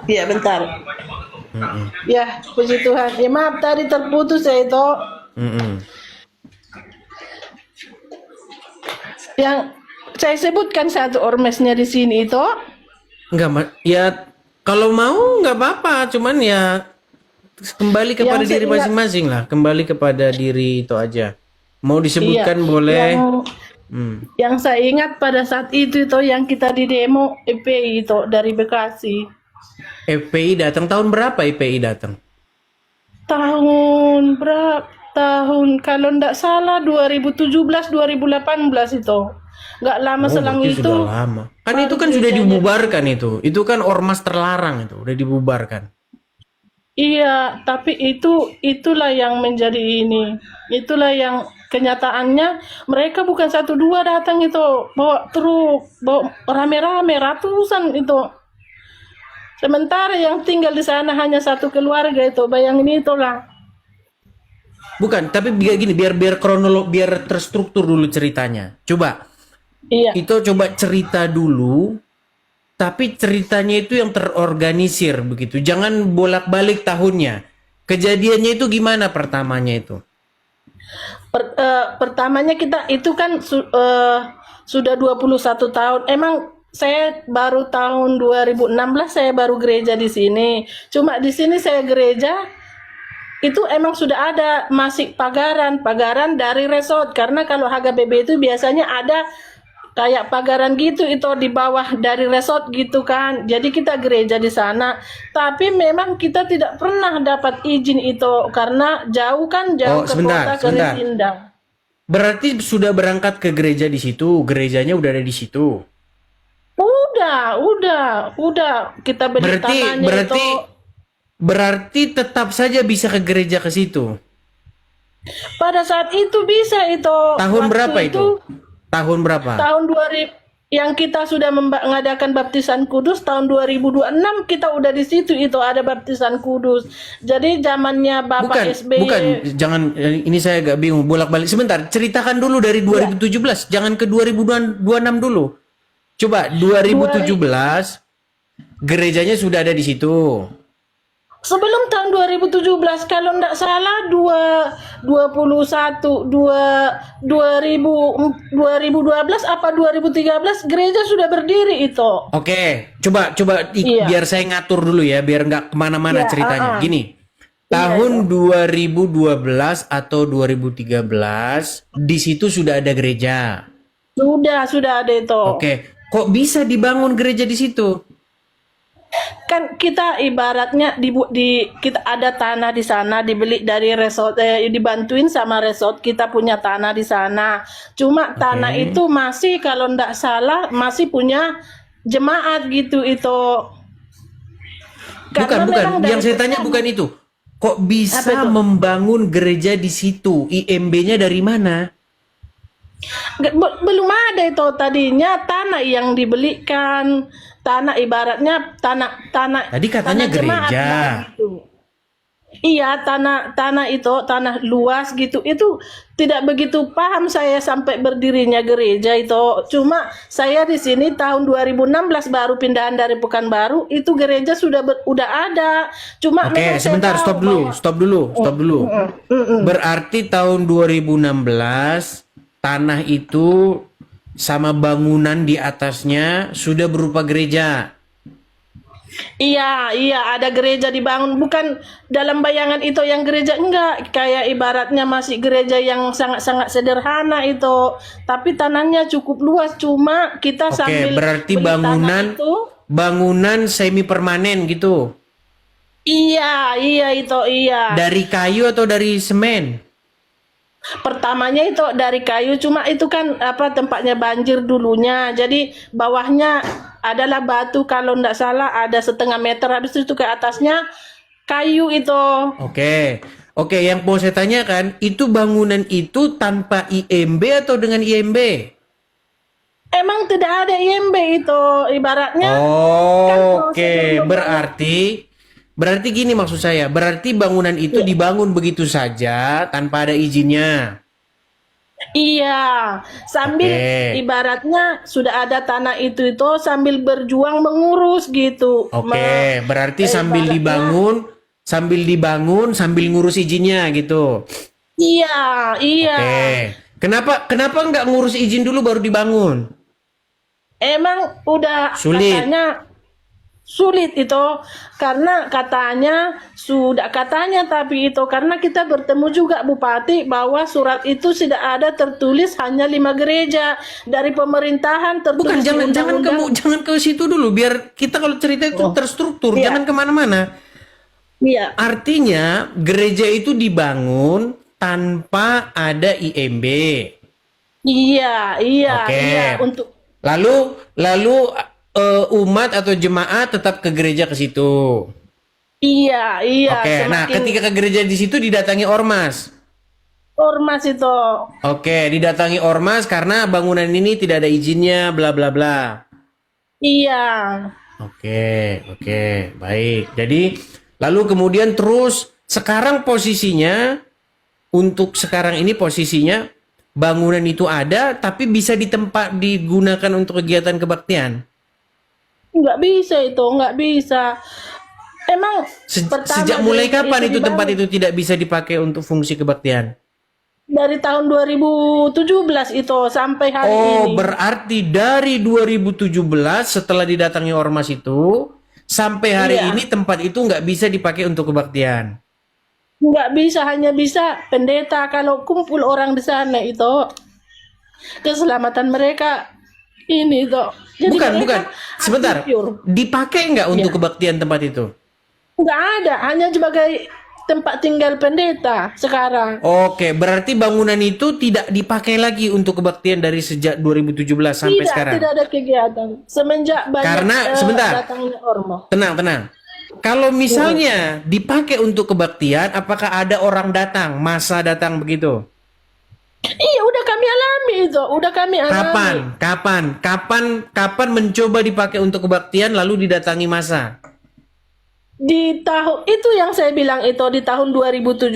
Iya, bentar. Ya, puji Tuhan. Ya, maaf tadi terputus ya itu. Yang saya sebutkan satu ormesnya di sini itu. Enggak, ya kalau mau nggak apa-apa, cuman ya kembali kepada diri masing-masing lah, kembali kepada diri itu aja. Mau disebutkan boleh. Yang saya ingat pada saat itu yang kita di demo EPI itu dari Bekasi. EPI datang tahun berapa EPI datang? Tahun berapa? Tahun kalau ndak salah 2017 2018 itu. Nggak lama selang berarti itu. sudah lama. Kan itu kan sudah dibubarkan itu. Itu kan ormas terlarang itu, udah dibubarkan. Iya, tapi itulah yang menjadi ini. Itulah yang kenyataannya mereka bukan 1-2 datang itu, bawa truk, bawa rame-rame ratusan itu. Sementara yang tinggal di sana hanya satu keluarga itu, bayangin itulah. Bukan, tapi biar kronolog, biar terstruktur dulu ceritanya. Coba. Iya. Itu coba cerita dulu. Tapi ceritanya itu yang terorganisir begitu. Jangan bolak-balik tahunnya. Kejadiannya itu gimana pertamanya itu? Pertamanya kita itu kan sudah 21 tahun. Emang saya baru tahun 2016 saya baru gereja di sini. Cuma di sini saya gereja itu emang sudah ada masih pagaran dari resort, karena kalau HGBB itu biasanya ada kayak pagaran gitu itu di bawah dari resort gitu kan. Jadi kita gereja di sana. Tapi memang kita tidak pernah dapat izin itu karena jauh ke kota Kerisindang. Berarti sudah berangkat ke gereja di situ, gerejanya udah ada di situ. Udah kita beli tanahnya itu. Berarti tetap saja bisa ke gereja ke situ. Pada saat itu bisa itu. Tahun berapa itu? Tahun berapa? Tahun 2000 yang kita sudah mengadakan baptisan kudus tahun 2026 kita udah di situ itu ada baptisan kudus. Jadi zamannya Bapak SBY. Bukan, jangan ini saya agak bingung bolak-balik. Sebentar, ceritakan dulu dari 2017, jangan ke 2026 dulu. Coba 2017 gerejanya sudah ada di situ. Sebelum tahun 2017 kalau enggak salah 2012 apa 2013 gereja sudah berdiri itu. Oke, coba biar saya ngatur dulu ya, biar nggak kemana-mana ceritanya. Gini, tahun 2012 atau 2013 di situ sudah ada gereja. Sudah ada itu. Oke, kok bisa dibangun gereja di situ? Kan kita ibaratnya kita ada tanah di sana dibeli dari resort, dibantuin sama resort, kita punya tanah di sana. Cuma tanah itu masih kalau ndak salah masih punya jemaat gitu itu. Bukan. Yang saya tanya bukan itu. Kok bisa membangun gereja di situ? IMB-nya dari mana? Belum ada itu, tadinya tanah yang dibelikan, tanah ibaratnya tanah Tadi katanya tanah jemaat gereja. gitu. Iya, tanah itu tanah luas gitu. Itu tidak begitu paham saya sampai berdirinya gereja itu. Cuma saya di sini tahun 2016 baru pindahan dari Pekanbaru, itu gereja udah ada. Cuma Oke, memang saya sebentar, tahu stop dulu, bahwa stop dulu. Berarti tahun 2016 tanah itu sama bangunan di atasnya sudah berupa gereja. iya, ada gereja dibangun, bukan dalam bayangan itu yang gereja, enggak, kayak ibaratnya masih gereja yang sangat-sangat sederhana itu, tapi tanahnya cukup luas, cuma kita Oke, sambil berarti beli tanah bangunan itu, bangunan semi permanen gitu. iya itu, iya. Dari kayu atau dari semen? Pertamanya itu dari kayu, cuma itu kan apa tempatnya banjir dulunya, jadi bawahnya adalah batu, kalau enggak salah ada setengah meter, habis itu ke atasnya kayu itu. Oke. Oke, yang mau saya tanyakan, itu bangunan itu tanpa IMB atau dengan IMB? Emang tidak ada IMB itu, ibaratnya kan Oke, berarti gini maksud saya, berarti bangunan itu dibangun begitu saja tanpa ada izinnya. iya, sambil Oke. ibaratnya sudah ada tanah itu sambil berjuang mengurus gitu. Oke, berarti sambil ibaratnya dibangun, sambil ngurus izinnya gitu. iya, Oke. Kenapa nggak ngurus izin dulu baru dibangun? emang udah Sulit. katanya sulit itu, karena tapi itu karena kita bertemu juga Bupati bahwa surat itu tidak ada tertulis hanya 5 gereja dari pemerintahan Bukan, tertulis di jangan ke situ dulu, biar kita kalau cerita itu terstruktur, Iya. jangan kemana-mana. Iya, Artinya gereja itu dibangun tanpa ada IMB. iya, Oke. untuk Lalu umat atau jemaat tetap ke gereja ke situ. iya, Oke. Nah, semakin ketika ke gereja di situ didatangi ormas. ormas itu. Oke, didatangi ormas karena bangunan ini tidak ada izinnya, bla bla bla. Iya. Oke, baik. Jadi, lalu kemudian terus sekarang posisinya, untuk sekarang ini posisinya bangunan itu ada, tapi bisa digunakan untuk kegiatan kebaktian. Nggak bisa itu, nggak bisa. Emang pertama Sejak mulai gereja kapan itu tempat dibangun? itu tidak bisa dipakai untuk fungsi kebaktian? Dari tahun 2017 itu sampai hari Oh, ini. berarti dari 2017 setelah didatangi ormas itu sampai hari Iya. ini tempat itu nggak bisa dipakai untuk kebaktian. Nggak bisa, hanya bisa pendeta kalau kumpul orang di sana itu. Keselamatan mereka ini itu. Jadi Bukan. mereka Sebentar. insecure. Dipakai nggak untuk kebaktian tempat itu? Nggak ada, hanya sebagai tempat tinggal pendeta sekarang. Oke, berarti bangunan itu tidak dipakai lagi untuk kebaktian dari sejak 2017 sampai sekarang. Tidak ada kegiatan semenjak banyak Karena sebentar. datangnya ormo. Tenang. Kalau misalnya dipakai untuk kebaktian, apakah ada orang datang, masa datang begitu? Iya, udah kami alami itu, udah kami alami. Kapan mencoba dipakai untuk kebaktian lalu didatangi masa? Di tahun itu yang saya bilang itu di tahun 2017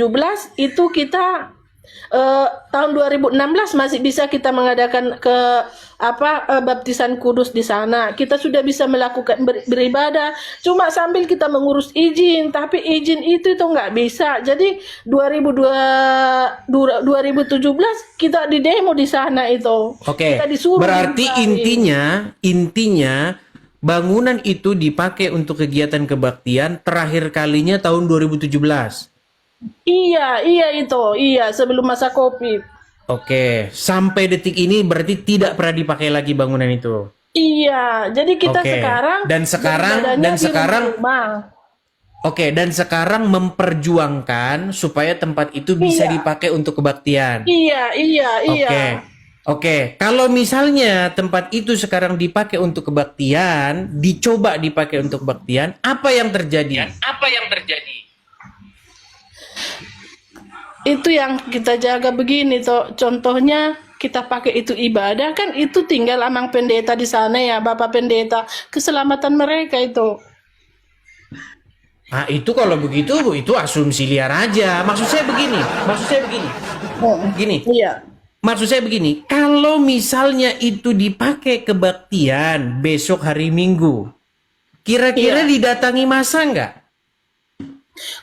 itu kita tahun 2016 masih bisa kita mengadakan baptisan kudus di sana. Kita sudah bisa melakukan beribadah, cuma sambil kita mengurus izin, tapi izin itu nggak bisa. Jadi 2017 kita di demo di sana itu. Oke, Kita disuruh berarti bubarin. intinya bangunan itu dipakai untuk kegiatan kebaktian terakhir kalinya tahun 2017. Iya sebelum masa Covid. Oke, sampai detik ini berarti tidak pernah dipakai lagi bangunan itu. Iya, jadi kita Oke. sekarang Dan beribadahnya di rumah. Oke, dan sekarang memperjuangkan supaya tempat itu bisa Iya. dipakai untuk kebaktian. Iya. Oke. Kalau misalnya tempat itu sekarang dipakai untuk kebaktian, dicoba dipakai untuk kebaktian, apa yang terjadi? Itu yang kita jaga begini toh. Contohnya kita pakai itu ibadah kan itu tinggal amang pendeta di sana ya, Bapak Pendeta, keselamatan mereka itu. Nah, itu kalau begitu Bu, itu asumsi liar aja. Maksud saya begini. Gini. Iya. Maksud saya begini, kalau misalnya itu dipakai kebaktian besok hari Minggu, kira-kira Iya. didatangi masa nggak?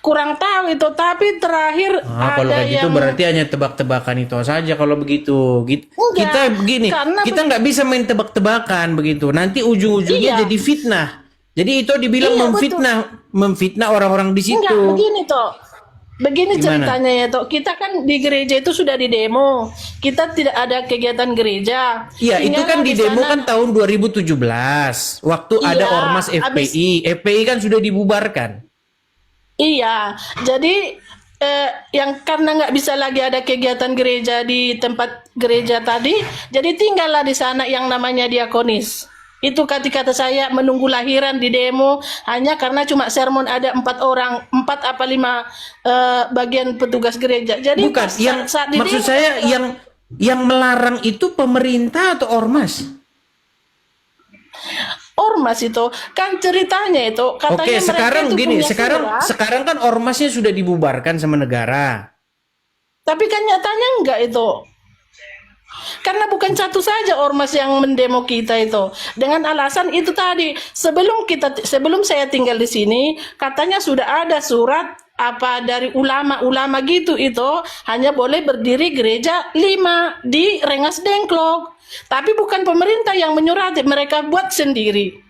Kurang tahu itu, tapi terakhir Kalau ada kayak gitu yang berarti hanya tebak-tebakan itu saja kalau begitu. Enggak, Kita begini, karena kita nggak bisa main tebak-tebakan begitu. Nanti ujung-ujungnya Iya. jadi fitnah. Jadi itu dibilang Iya, memfitnah orang-orang di situ. enggak begini toh. Begini Gimana? ceritanya ya toh. Kita kan di gereja itu sudah di demo. Kita tidak ada kegiatan gereja. Iya, itu Tinggal kan di demo sana. kan tahun 2017. Waktu ada Iya, ormas FPI. FPI kan sudah dibubarkan. Iya, jadi yang karena nggak bisa lagi ada kegiatan gereja di tempat gereja tadi, jadi tinggallah di sana yang namanya diakonis. Itu kata saya menunggu lahiran di demo hanya karena cuma sermon ada 4 orang, 4 apa 5 bagian petugas gereja. Jadi Bukan, pas yang saat di maksud demo, saya yang melarang itu pemerintah atau ormas? ormas itu kan ceritanya itu katanya Oke, mereka sekarang itu gini, punya surat, sekarang kan ormasnya sudah dibubarkan sama negara. tapi kan nyatanya enggak itu. Karena bukan satu saja ormas yang mendemo kita itu. Dengan alasan itu tadi, sebelum saya tinggal di sini, katanya sudah ada surat apa dari ulama-ulama gitu itu hanya boleh berdiri gereja 5 di Rengas Dengklok. Tapi bukan pemerintah yang menyurati, mereka buat sendiri.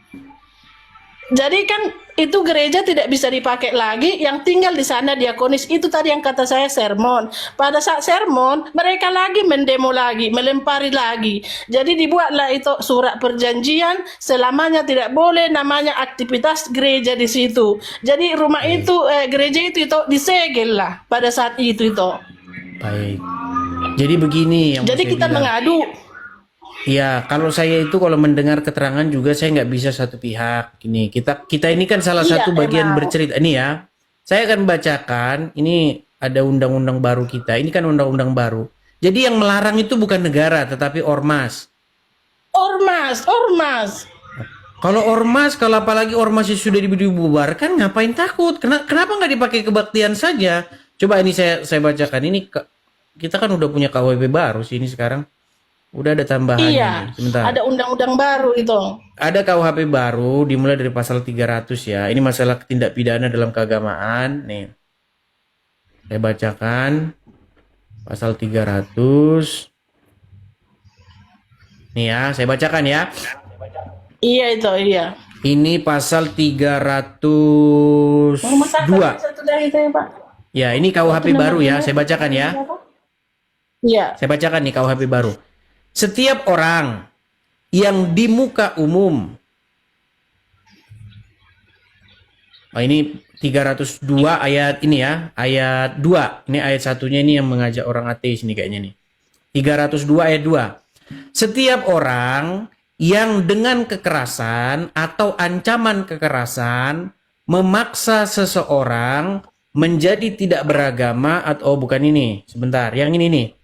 Jadi kan itu gereja tidak bisa dipakai lagi, yang tinggal di sana diakonis. Itu tadi yang kata saya sermon. Pada saat sermon, mereka lagi mendemo lagi, melempari lagi. Jadi dibuatlah itu surat perjanjian, selamanya tidak boleh namanya aktivitas gereja di situ. Jadi rumah itu, gereja itu disegel lah pada saat itu. Baik. Jadi begini yang mau Jadi saya kita bilang. mengadu. Ya, kalau saya itu kalau mendengar keterangan juga saya nggak bisa satu pihak. Ini kita ini kan salah Iya, satu bagian emang. bercerita. Ini ya, saya akan bacakan. Ini ada undang-undang baru kita. Ini kan undang-undang baru. Jadi yang melarang itu bukan negara, tetapi ormas. Ormas. Kalau ormas, kalau apalagi ormasnya sudah dibubarkan, ngapain takut? Kenapa nggak dipakai kebaktian saja? Coba ini saya bacakan. Ini kita kan udah punya KUHP baru sih ini sekarang. Udah ada tambahannya. Iya, nih. Sebentar. ada undang-undang baru itu. Ada KUHP baru dimulai dari pasal 300 ya. Ini masalah tindak pidana dalam keagamaan. Nih. Saya bacakan pasal 300. Nih ya, saya bacakan ya. Iya itu, iya. Ini pasal 302. Rumah sakit satu dari itu ya, Pak. Ya, ini KUHP baru ya. Saya bacakan ya. Iya. Saya bacakan nih KUHP baru. Setiap orang yang di muka umum. Ini 302 ayat ini ya, ayat 2. Ini ayat satunya ini yang mengajak orang ateis nih kayaknya nih. 302 ayat 2. Setiap orang yang dengan kekerasan atau ancaman kekerasan memaksa seseorang menjadi tidak beragama atau bukan ini. Sebentar, yang ini nih.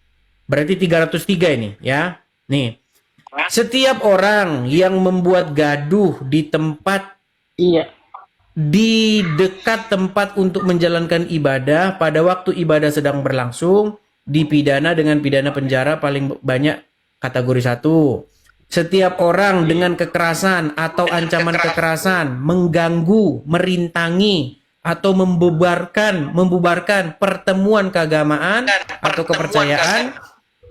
Berarti 303 ini ya. Nih. Setiap orang yang membuat gaduh di tempat Iya. di dekat tempat untuk menjalankan ibadah pada waktu ibadah sedang berlangsung dipidana dengan pidana penjara paling banyak kategori 1. Setiap orang dengan kekerasan atau ancaman kekerasan mengganggu, merintangi atau membubarkan pertemuan keagamaan atau kepercayaan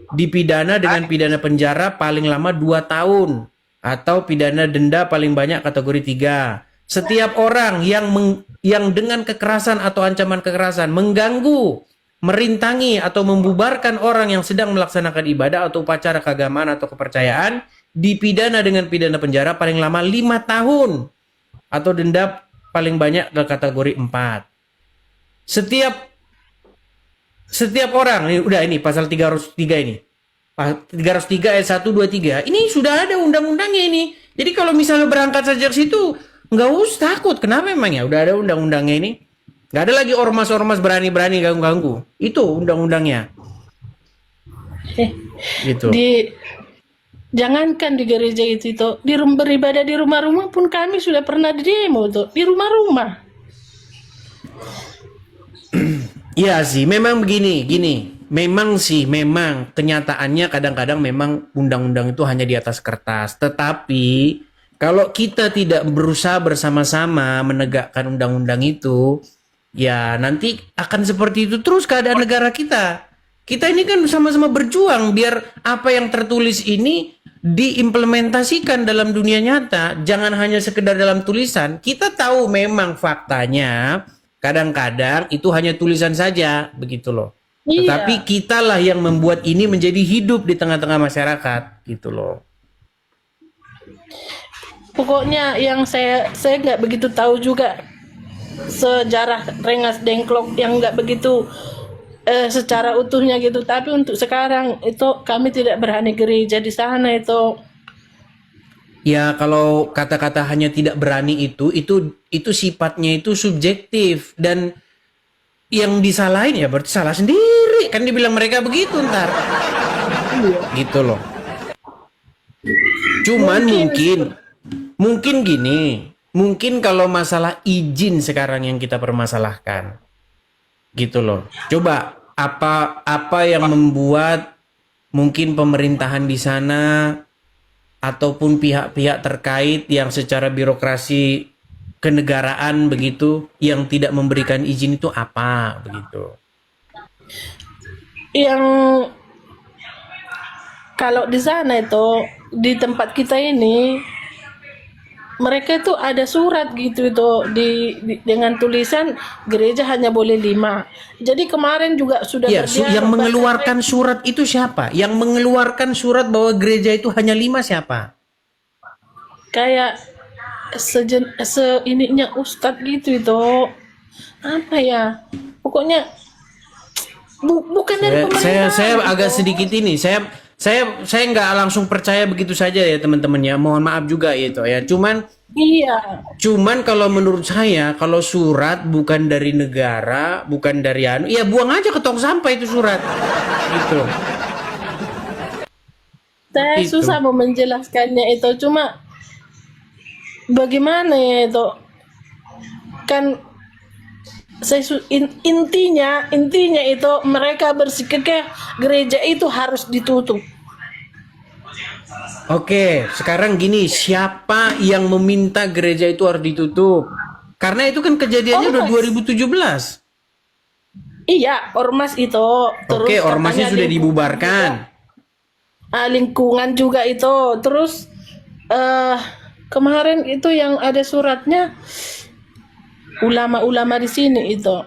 dipidana dengan pidana penjara paling lama 2 tahun atau pidana denda paling banyak kategori 3. Setiap orang yang dengan kekerasan atau ancaman kekerasan mengganggu, merintangi atau membubarkan orang yang sedang melaksanakan ibadah atau upacara keagamaan atau kepercayaan dipidana dengan pidana penjara paling lama 5 tahun atau denda paling banyak kategori 4. Setiap orang, ini pasal 303 ini. 303 ayat 1, 2, 3. Ini sudah ada undang-undangnya ini. Jadi kalau misalnya berangkat saja ke situ, nggak usah takut. Kenapa emang ya? Udah ada undang-undangnya ini. Nggak ada lagi ormas-ormas berani-berani ganggu-ganggu. Itu undang-undangnya. Gitu. Jangankan di gereja itu, di beribadah di rumah-rumah pun kami sudah pernah di demo tuh, di rumah-rumah. Iya sih, memang gini. Memang kenyataannya kadang-kadang memang undang-undang itu hanya di atas kertas. Tetapi kalau kita tidak berusaha bersama-sama menegakkan undang-undang itu, ya nanti akan seperti itu terus keadaan negara kita. Kita ini kan sama-sama berjuang biar apa yang tertulis ini diimplementasikan dalam dunia nyata. Jangan hanya sekedar dalam tulisan. Kita tahu memang faktanya kadang-kadang itu hanya tulisan saja, begitu loh. Iya. Tetapi kitalah yang membuat ini menjadi hidup di tengah-tengah masyarakat, gitu loh. Pokoknya yang saya nggak begitu tahu juga sejarah Rengas Dengklok yang nggak begitu secara utuhnya gitu. Tapi untuk sekarang itu kami tidak berani gereja di sana itu. Ya kalau kata-kata hanya tidak berani itu sifatnya itu subjektif dan yang disalahin ya berarti salah sendiri kan dibilang mereka begitu ntar. Gitu loh. Cuman mungkin gini, mungkin kalau masalah izin sekarang yang kita permasalahkan. Gitu loh. Coba apa yang membuat mungkin pemerintahan di sana ataupun pihak-pihak terkait yang secara birokrasi kenegaraan begitu yang tidak memberikan izin itu apa begitu? Yang kalau di sana itu di tempat kita ini mereka itu ada surat gitu itu dengan tulisan gereja hanya boleh 5. Jadi kemarin juga sudah Ya, yang mengeluarkan surat itu siapa? Yang mengeluarkan surat bahwa gereja itu hanya 5 siapa? kayak ininya Ustadz gitu itu apa ya? Pokoknya bukan dari pemerintah. Saya agak sedikit ini. Saya nggak langsung percaya begitu saja ya teman-teman ya. Mohon maaf juga itu ya. Cuman kalau menurut saya kalau surat bukan dari negara, bukan dari ya buang aja ke tong sampah itu surat. Gitu. Saya Itu. susah mau menjelaskannya itu, cuma bagaimana ya itu kan intinya itu mereka bersikap gereja itu harus ditutup. Oke, sekarang gini, siapa yang meminta gereja itu harus ditutup? Karena itu kan kejadiannya udah 2017. Iya, ormas itu. Terus Oke, ormasnya katanya sudah lingkungan dibubarkan. juga. Lingkungan juga itu. Terus kemarin itu yang ada suratnya ulama-ulama di sini itu.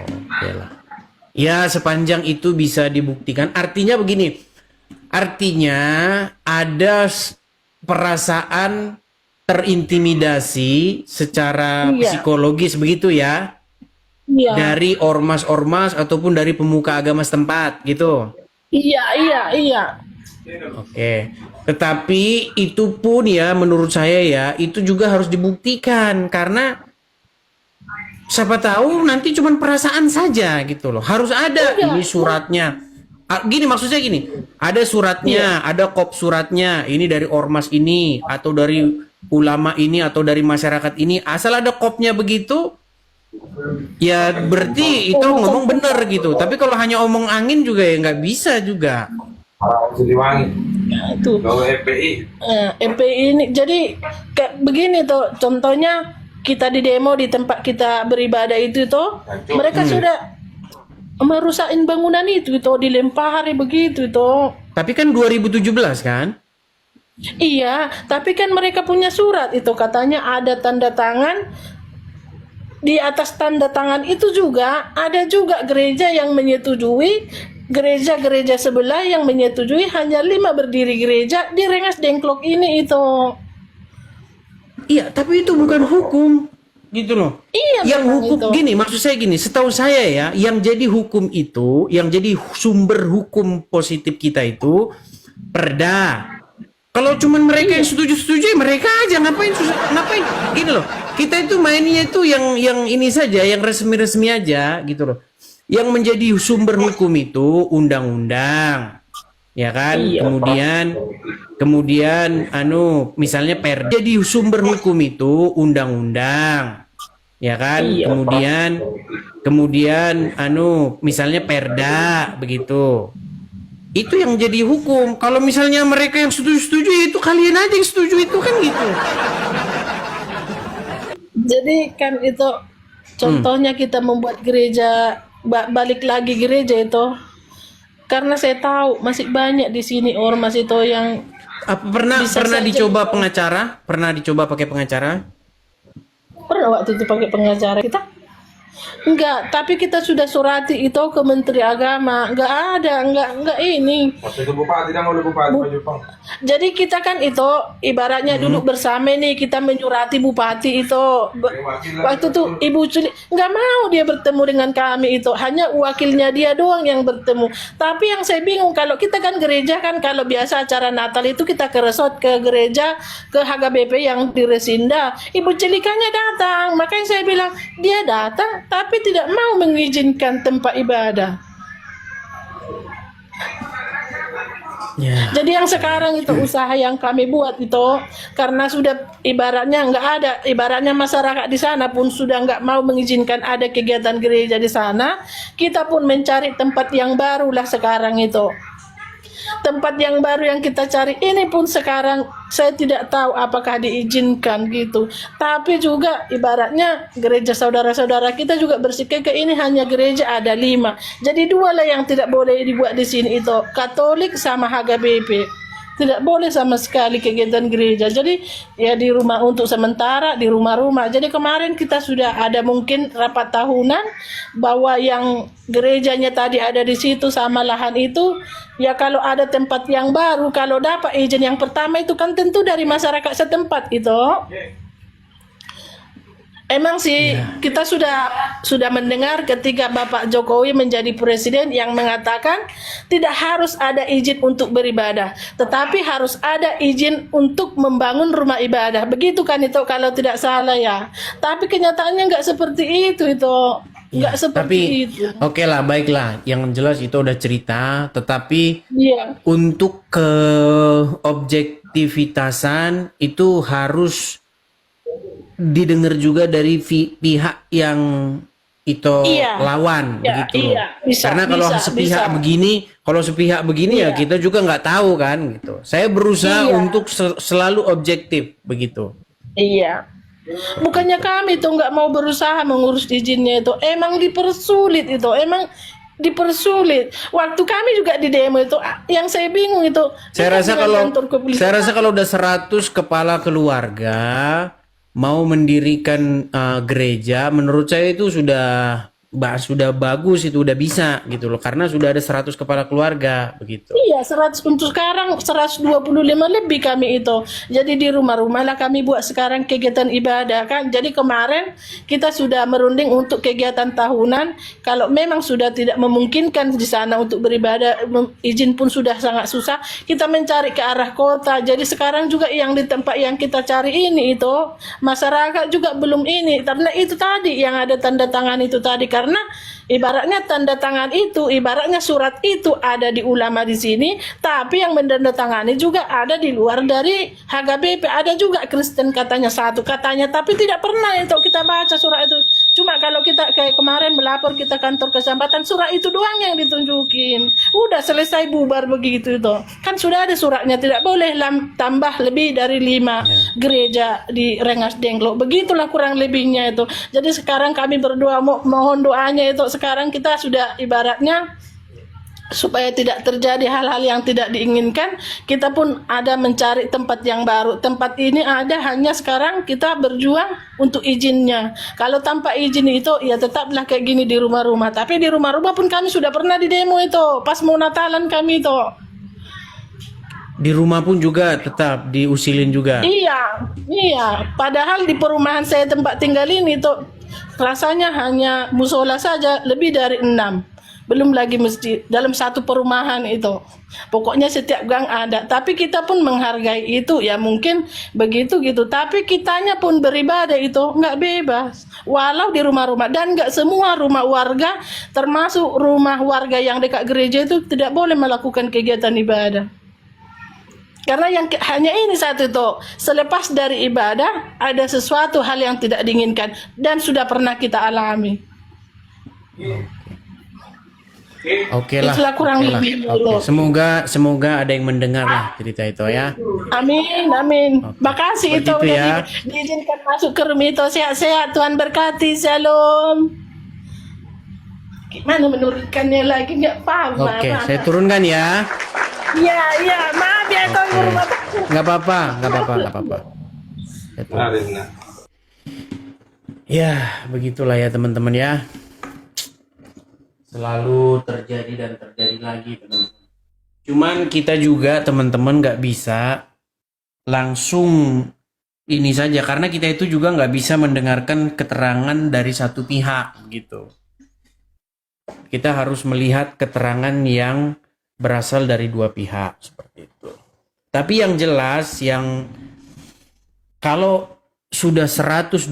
Oke lah. Ya, sepanjang itu bisa dibuktikan. Artinya begini. Artinya ada perasaan terintimidasi secara psikologis begitu ya. Iya. Dari ormas-ormas ataupun dari pemuka agama setempat gitu. Iya. Oke. Tetapi itu pun ya menurut saya ya itu juga harus dibuktikan karena siapa tahu nanti cuma perasaan saja gitu loh. Harus ada ini suratnya. Gini maksudnya gini, ada suratnya, ada kop suratnya, ini dari ormas ini atau dari ulama ini atau dari masyarakat ini, asal ada kopnya begitu, ya berarti itu ngomong bener gitu. Tapi kalau hanya omong angin juga ya nggak bisa juga. Itu MPI ini jadi kayak begini tuh contohnya kita di demo di tempat kita beribadah itu tuh mereka sudah merusakin bangunan itu dilempari begitu itu. Tapi kan 2017 kan? Iya, tapi kan mereka punya surat itu katanya ada tanda tangan. Di atas tanda tangan itu juga ada juga gereja yang menyetujui, gereja-gereja sebelah yang menyetujui hanya 5 berdiri gereja di Rengas Dengklok ini itu. Iya, tapi itu bukan hukum. Gitu loh. Iya, yang hukum itu. Gini, maksud saya gini, setahu saya ya, yang jadi hukum itu, yang jadi sumber hukum positif kita itu perda. Kalau cuman mereka yang setuju-setuju, mereka aja ngapain gini loh. Kita itu mainnya itu yang ini saja, yang resmi-resmi aja gitu loh. Yang menjadi sumber hukum itu undang-undang, ya kan? Kemudian misalnya perda. Jadi sumber hukum itu undang-undang, ya kan? Kemudian misalnya perda begitu. Itu yang jadi hukum. Kalau misalnya mereka yang setuju itu kalian aja yang setuju itu kan gitu. Jadi kan itu contohnya kita membuat gereja, balik lagi gereja itu. Karena saya tahu masih banyak di sini ormas itu yang Apa pernah bisa saja dicoba pengacara? Pernah dicoba pakai pengacara? pernah waktu itu pakai pengacara kita. Enggak, tapi kita sudah surati itu ke Menteri Agama. Enggak ada, enggak ini. Waktu itu bupati dan oleh bupati Pak Jepang. Jadi kita kan itu ibaratnya dulu bersama nih kita menyurati bupati itu. Waktu itu Ibu Culi nggak mau dia bertemu dengan kami itu, hanya wakilnya dia doang yang bertemu. Tapi yang saya bingung kalau kita kan gereja kan kalau biasa acara Natal itu kita ke resort ke gereja ke HKBP yang di Resinda. Ibu Celikanya datang, makanya saya bilang dia datang tapi tidak mau mengizinkan tempat ibadah. Ya. Jadi yang sekarang itu usaha yang kami buat itu karena sudah ibaratnya nggak ada, ibaratnya masyarakat di sana pun sudah nggak mau mengizinkan ada kegiatan gereja di sana, kita pun mencari tempat yang baru lah sekarang itu. Tempat yang baru yang kita cari ini pun sekarang saya tidak tahu apakah diizinkan gitu. Tapi juga ibaratnya gereja saudara-saudara kita juga bersikap ini hanya gereja ada 5. Jadi 2 lah yang tidak boleh dibuat di sini itu Katolik sama HKBP. Tidak boleh sama sekali kegiatan gereja. Jadi ya di rumah untuk sementara di rumah-rumah. Jadi kemarin kita sudah ada mungkin rapat tahunan bahwa yang gerejanya tadi ada di situ sama lahan itu ya kalau ada tempat yang baru kalau dapat izin yang pertama itu kan tentu dari masyarakat setempat gitu. Emang sih kita sudah mendengar ketika Bapak Jokowi menjadi presiden yang mengatakan tidak harus ada izin untuk beribadah, tetapi harus ada izin untuk membangun rumah ibadah. Begitu kan itu kalau tidak salah ya. Tapi kenyataannya nggak seperti itu. Nggak seperti Tapi itu. oke lah, baiklah. Yang jelas itu udah cerita, tetapi Iya. untuk ke objektivitasan itu harus didengar juga dari pihak yang itu Iya. lawan Ya, begitu loh. iya, bisa, Karena kalau bisa, sepihak bisa. begini ya Iya. kita juga nggak tahu kan gitu. Saya berusaha Iya. untuk selalu objektif begitu. Iya. Bukannya kami tuh nggak mau berusaha mengurus izinnya itu, emang dipersulit itu, emang dipersulit. Waktu kami juga di demo itu, yang saya bingung itu. Saya rasa dengan kalau kantor kepolisian. udah 100 kepala keluarga mau mendirikan gereja, menurut saya itu sudah bagus, itu udah bisa gitu loh, karena sudah ada 100 kepala keluarga begitu. Iya, 100 untuk sekarang 125 lebih kami itu. Jadi di rumah-rumah lah kami buat sekarang kegiatan ibadah kan. Jadi kemarin kita sudah merunding untuk kegiatan tahunan. Kalau memang sudah tidak memungkinkan di sana untuk beribadah, izin pun sudah sangat susah. Kita mencari ke arah kota. Jadi sekarang juga yang di tempat yang kita cari ini itu masyarakat juga belum ini. Karena itu tadi yang ada tanda tangan itu tadi. Karena ibaratnya tanda tangan itu, ibaratnya surat itu ada di ulama di sini, tapi yang menandatangani juga ada di luar dari HKBP, ada juga Kristen katanya satu katanya, tapi tidak pernah itu kita baca surat itu. Cuma kalau kita kayak kemarin melapor kita kantor kecamatan, surat itu doang yang ditunjukin. Udah selesai bubar begitu itu. Kan sudah ada suratnya, tidak boleh tambah lebih dari 5 gereja di Rengas Dengklok. Begitulah kurang lebihnya itu. Jadi sekarang kami berdoa mohon doanya itu sekarang kita sudah ibaratnya supaya tidak terjadi hal-hal yang tidak diinginkan, kita pun ada mencari tempat yang baru. Tempat ini ada hanya sekarang kita berjuang untuk izinnya. Kalau tanpa izin itu ya tetaplah kayak gini di rumah-rumah. Tapi di rumah-rumah pun kami sudah pernah di demo itu pas mau Natalan kami itu. Di rumah pun juga tetap diusilin juga. Iya. Padahal di perumahan saya tempat tinggal ini tuh rasanya hanya musola saja lebih dari 6. belum lagi masjid dalam satu perumahan itu. Pokoknya setiap gang ada, tapi kita pun menghargai itu ya, mungkin begitu gitu. Tapi kitanya pun beribadah itu nggak bebas, walau di rumah-rumah, dan nggak semua rumah warga, termasuk rumah warga yang dekat gereja itu tidak boleh melakukan kegiatan ibadah. Karena yang hanya ini satu tuh, selepas dari ibadah ada sesuatu hal yang tidak diinginkan dan sudah pernah kita alami. Oke lah. Itulah kurang oke lah. lebih. Oke. Semoga ada yang mendengar lah cerita itu ya. Amin, amin. Oke. Makasih itu Begitu udah ya. diizinkan masuk ke room itu. Sehat-sehat, Tuhan berkati. Shalom. Gimana menurunkannya lagi? Nggak paham. Oke, Mama. saya turunkan ya. Iya, maaf ya, Tuhan Oke. rumah. Nggak apa-apa. Saya turun. Ya, begitulah ya teman-teman ya. Selalu terjadi dan terjadi lagi teman-teman. Cuman kita juga teman-teman nggak bisa langsung ini saja, karena kita itu juga nggak bisa mendengarkan keterangan dari satu pihak gitu. Kita harus melihat keterangan yang berasal dari dua pihak seperti itu. Tapi yang jelas, yang kalau sudah 120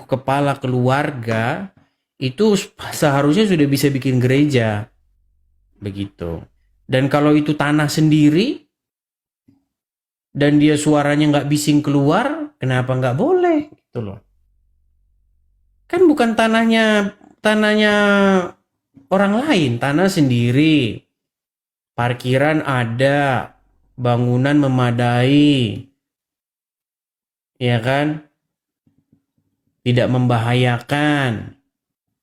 kepala keluarga itu seharusnya sudah bisa bikin gereja begitu. Dan kalau itu tanah sendiri dan dia suaranya nggak bising keluar, kenapa nggak boleh gitu loh? Kan bukan tanahnya orang lain, tanah sendiri, parkiran ada, bangunan memadai, ya kan, tidak membahayakan.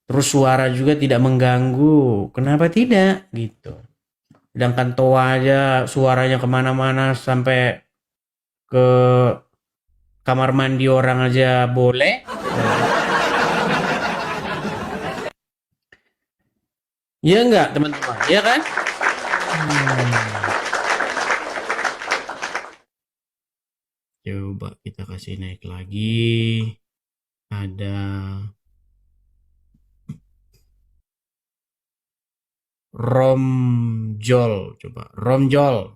Terus suara juga tidak mengganggu. Kenapa tidak? Gitu. Sedangkan toa aja suaranya kemana-mana sampai ke kamar mandi orang aja boleh. Ya enggak teman-teman? Ya kan? Coba kita kasih naik lagi. Ada Romjol, coba Romjol.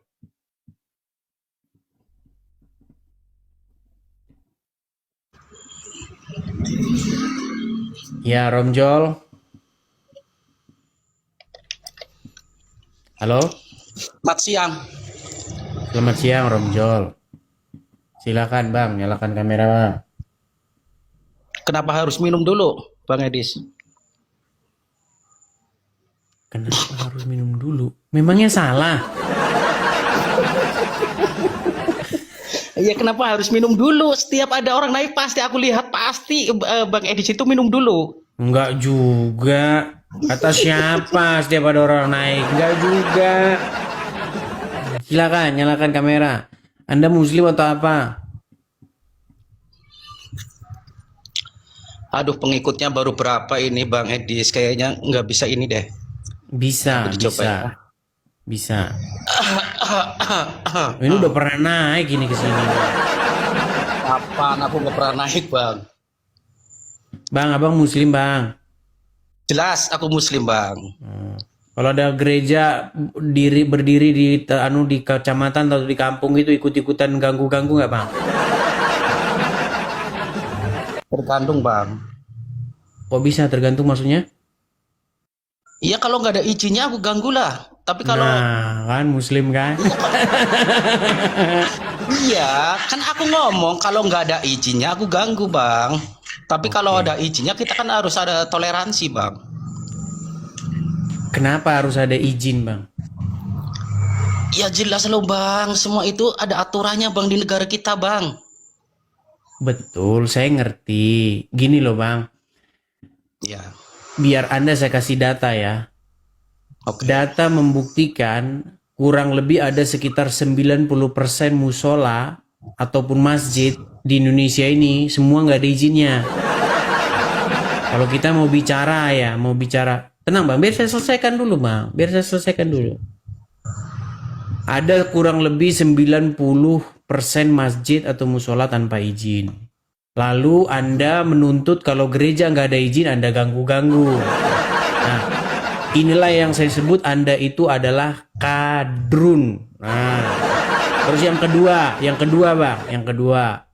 Ya, Romjol. Halo? Selamat siang. Selamat siang, Romjol. Silakan, Bang, nyalakan kamera, Bang. Kenapa harus minum dulu, Bang Edis? Kenapa harus minum dulu? Memangnya salah? Iya, kenapa harus minum dulu? Setiap ada orang naik pasti aku lihat pasti Bang Edis itu minum dulu. Enggak juga. Kata siapa setiap ada orang naik? Enggak juga. Silakan, nyalakan kamera. Anda muslim atau apa? Aduh, pengikutnya baru berapa ini Bang Edis? Kayaknya nggak bisa ini deh. Bisa, Aku dicoba ya. bisa. Ini udah pernah naik ini ke sini. Apaan, aku nggak pernah naik Bang. Bang, abang muslim, Bang. Jelas aku muslim Bang. Kalau ada gereja berdiri di di kecamatan atau di kampung itu ikut-ikutan ganggu-ganggu nggak, Bang? Tergantung Bang. Kok bisa tergantung maksudnya? Iya, kalau nggak ada izinnya aku ganggu lah. Tapi kalau Nah, kan muslim kan? iya, kan aku ngomong kalau nggak ada izinnya aku ganggu Bang. Tapi kalau ada izinnya kita kan harus ada toleransi Bang. Kenapa harus ada izin, Bang? Ya jelas loh Bang, semua itu ada aturannya Bang di negara kita Bang. Betul, saya ngerti. Gini loh, Bang. Ya, Biar Anda saya kasih data ya. oke. Data membuktikan kurang lebih ada sekitar 90% musola ataupun masjid di Indonesia ini semua nggak ada izinnya. Kalau kita mau bicara ya, tenang Bang, biar saya selesaikan dulu Bang, Ada kurang lebih 90% masjid atau musola tanpa izin. Lalu Anda menuntut kalau gereja nggak ada izin, Anda ganggu-ganggu. Nah, Inilah yang saya sebut Anda itu adalah kadrun. Nah, terus yang kedua Bang, yang kedua.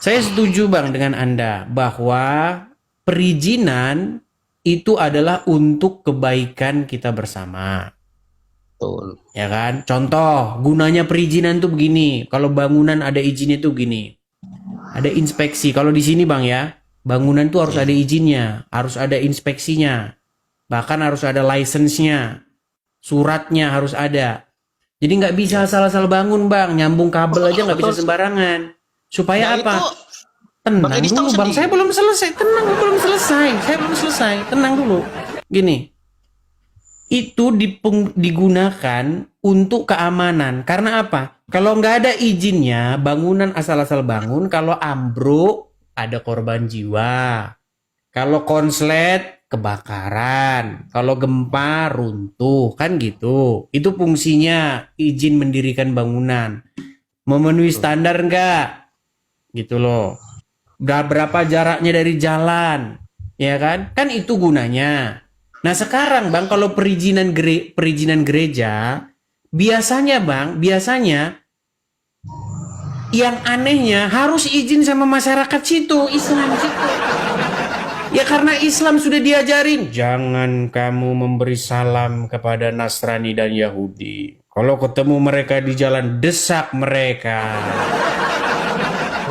Saya setuju Bang dengan Anda bahwa perizinan itu adalah untuk kebaikan kita bersama. Betul. Ya kan? Contoh, gunanya perizinan tuh begini. Kalau bangunan ada izinnya tuh gini. Ada inspeksi. Kalau di sini Bang ya, bangunan tuh harus ada izinnya, harus ada inspeksinya. Bahkan harus ada license-nya. Suratnya harus ada. Jadi nggak bisa asal-asal bangun Bang, nyambung kabel aja nggak bisa sembarangan. Supaya Nah, apa? itu Tenang Bang Edis tahu dulu Bang, sendiri. saya belum selesai. Tenang, belum selesai. Saya belum selesai. Tenang dulu. Gini, itu digunakan untuk keamanan. Karena apa? Kalau nggak ada izinnya, bangunan asal-asal bangun. Kalau ambruk, ada korban jiwa. Kalau konslet, kebakaran. Kalau gempa, runtuh. Kan gitu. Itu fungsinya izin mendirikan bangunan. Memenuhi standar nggak? Gitu loh. Berapa jaraknya dari jalan, ya kan? Kan itu gunanya. Nah sekarang Bang, kalau perizinan gereja, biasanya yang anehnya harus izin sama masyarakat situ, Islam situ. Ya karena Islam sudah diajarin, jangan kamu memberi salam kepada Nasrani dan Yahudi. Kalau ketemu mereka di jalan, desak mereka.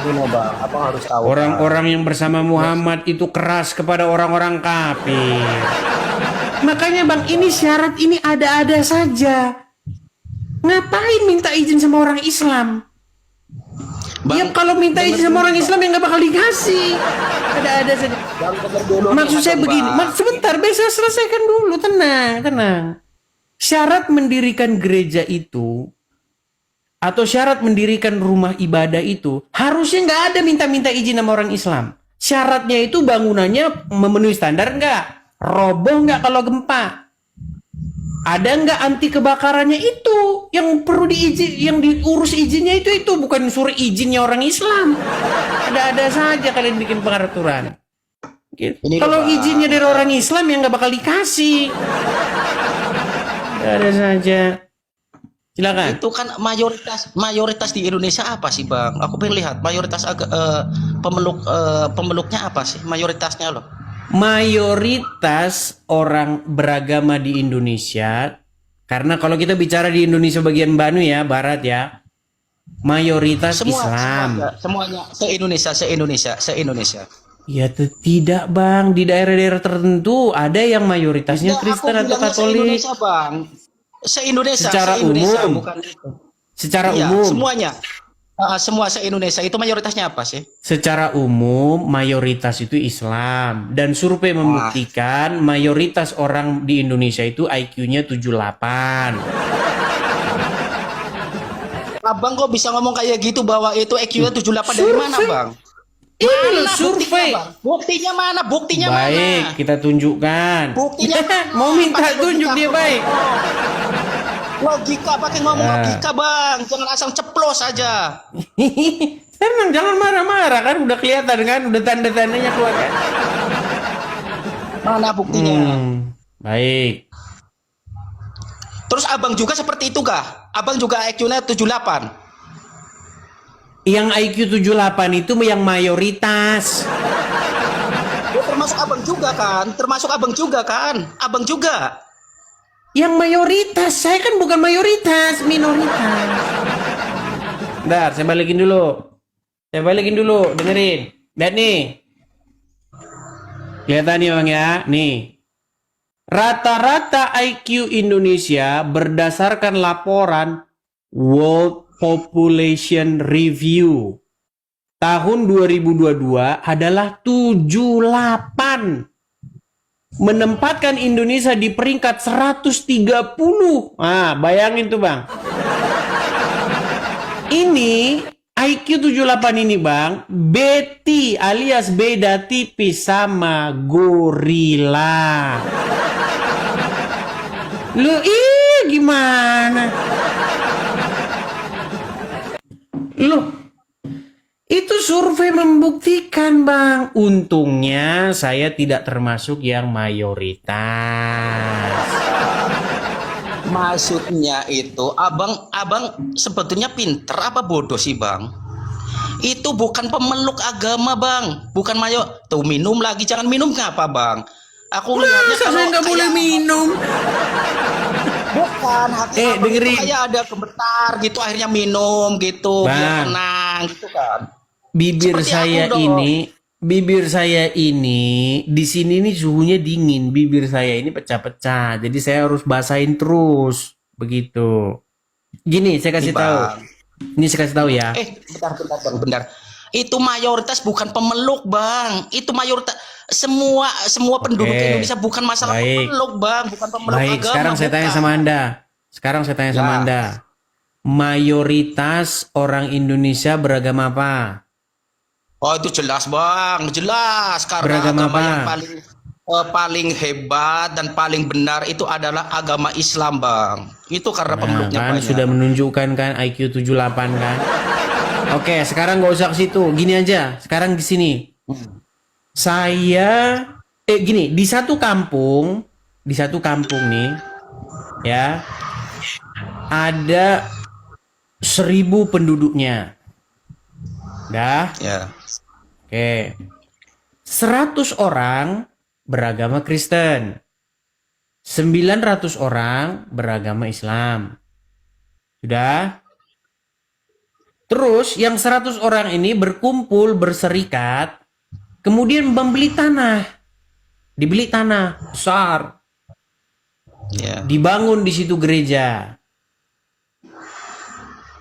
Bang, apa harus tahu? Orang-orang yang bersama Muhammad itu keras kepada orang-orang kafir. Makanya Bang, ini syarat ini ada-ada saja. Ngapain minta izin sama orang Islam? Ya kalau minta izin sama orang Islam yang nggak bakal dikasih. Ada-ada saja. Maksud saya begini, sebentar, besok selesaikan dulu, tenang. Syarat mendirikan gereja itu atau syarat mendirikan rumah ibadah itu harusnya nggak ada minta-minta izin sama orang Islam. Syaratnya itu bangunannya memenuhi standar nggak? Roboh nggak kalau gempa? Ada nggak anti kebakarannya itu? Yang perlu yang diurus izinnya itu bukan suruh izinnya orang Islam. Ada-ada saja kalian bikin pengaturan. Gitu. Kalau izinnya dari orang Islam yang nggak bakal dikasih. Ada saja. Silakan. Itu kan mayoritas di Indonesia apa sih Bang? Aku pengen lihat mayoritas pemeluknya apa sih mayoritasnya loh? Mayoritas orang beragama di Indonesia, karena kalau kita bicara di Indonesia bagian Barat ya, mayoritas Islam. Semuanya se-Indonesia. Ya tidak Bang, di daerah-daerah tertentu ada yang mayoritasnya Kristen atau Katolik. Se-Indonesia Bang. Se-Indonesia umum. bukan itu. Secara Iya, umum. semuanya. Semua se-Indonesia itu mayoritasnya apa sih? Secara umum mayoritas itu Islam, dan survei membuktikan mayoritas orang di Indonesia itu IQ-nya 78. Abang kok bisa ngomong kayak gitu bahwa itu IQ-nya 78 dari mana Bang? Ini survei. Buktinya mana? Buktinya mana? Baik, kita tunjukkan. Buktinya mau minta tunjuk dia baik. Logika, pakai ngomong logika Bang. Jangan asal ceplos aja. Tenang, jangan marah-marah kan. Udah kelihatan kan. Udah tanda-tandanya keluar kan. Mana buktinya? Baik. Terus abang juga seperti itu kah? Abang juga IQ-nya 78? Yang IQ 78 itu yang mayoritas. Termasuk abang juga kan? Abang juga. Yang mayoritas, saya kan bukan mayoritas, minoritas. Bentar, saya balikin dulu. Dengerin. Lihat nih. Kelihatan nih Bang ya, nih. Rata-rata IQ Indonesia berdasarkan laporan World Population Review tahun 2022 adalah 78. Menempatkan Indonesia di peringkat 130. Ah, bayangin tuh Bang. Ini IQ 78 ini Bang, Betty alias beda tipis sama gorila. Lu gimana? Loh, Itu survei membuktikan, Bang. Untungnya saya tidak termasuk yang mayoritas. Maksudnya itu, abang sebetulnya pinter apa bodoh sih, Bang? Itu bukan pemeluk agama, Bang. Bukan tuh minum lagi, jangan minum ngapa, Bang? Aku lihatnya Masa saya nggak boleh minum? bukan dengerin. kayak ada gemetar gitu, akhirnya minum gitu, biar Bang. tenang gitu kan. Bibir Seperti saya aku dong. bibir saya ini di sini nih suhunya dingin, bibir saya ini pecah-pecah, jadi saya harus basahin terus, begitu. Gini, saya kasih Nih, tahu. Bang. Ini saya kasih tahu ya. Bentar, Bang, bentar. Itu mayoritas bukan pemeluk, Bang. Itu mayoritas semua penduduk Oke. Indonesia, bukan masalah Baik. pemeluk, Bang, bukan pemeluk Baik, agama. sekarang saya tanya bukan. sama Anda. Sekarang saya tanya sama Ya. Anda. Mayoritas orang Indonesia beragama apa? Oh, itu jelas, Bang, jelas, karena Beragama agama apa? yang paling hebat dan paling benar itu adalah agama Islam, Bang. Itu karena Nah, pemeluknya kan banyak. sudah menunjukkan kan IQ 78 kan. Oke, sekarang nggak usah ke situ. Gini aja. Sekarang di sini. Saya gini, di satu kampung nih ya, ada 1000 penduduknya. Dah. Ya. Oke. 100 orang beragama Kristen. 900 orang beragama Islam. Sudah? Terus yang 100 orang ini berkumpul, berserikat, kemudian membeli tanah. Dibeli tanah besar. Ya. Dibangun di situ gereja.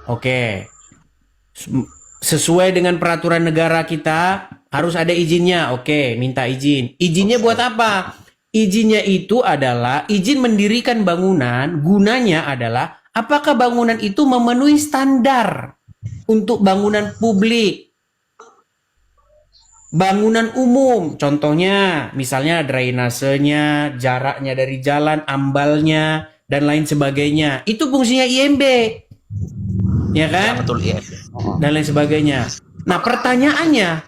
Oke. Sesuai dengan peraturan negara kita harus ada izinnya. Oke, minta izin. Izinnya buat apa? Izinnya itu adalah izin mendirikan bangunan. Gunanya adalah apakah bangunan itu memenuhi standar untuk bangunan publik. Bangunan umum, contohnya misalnya drainasenya, jaraknya dari jalan, ambalnya, dan lain sebagainya. Itu fungsinya IMB. Ya kan? Ya, betul, iya. Dan lain sebagainya. Nah, pertanyaannya,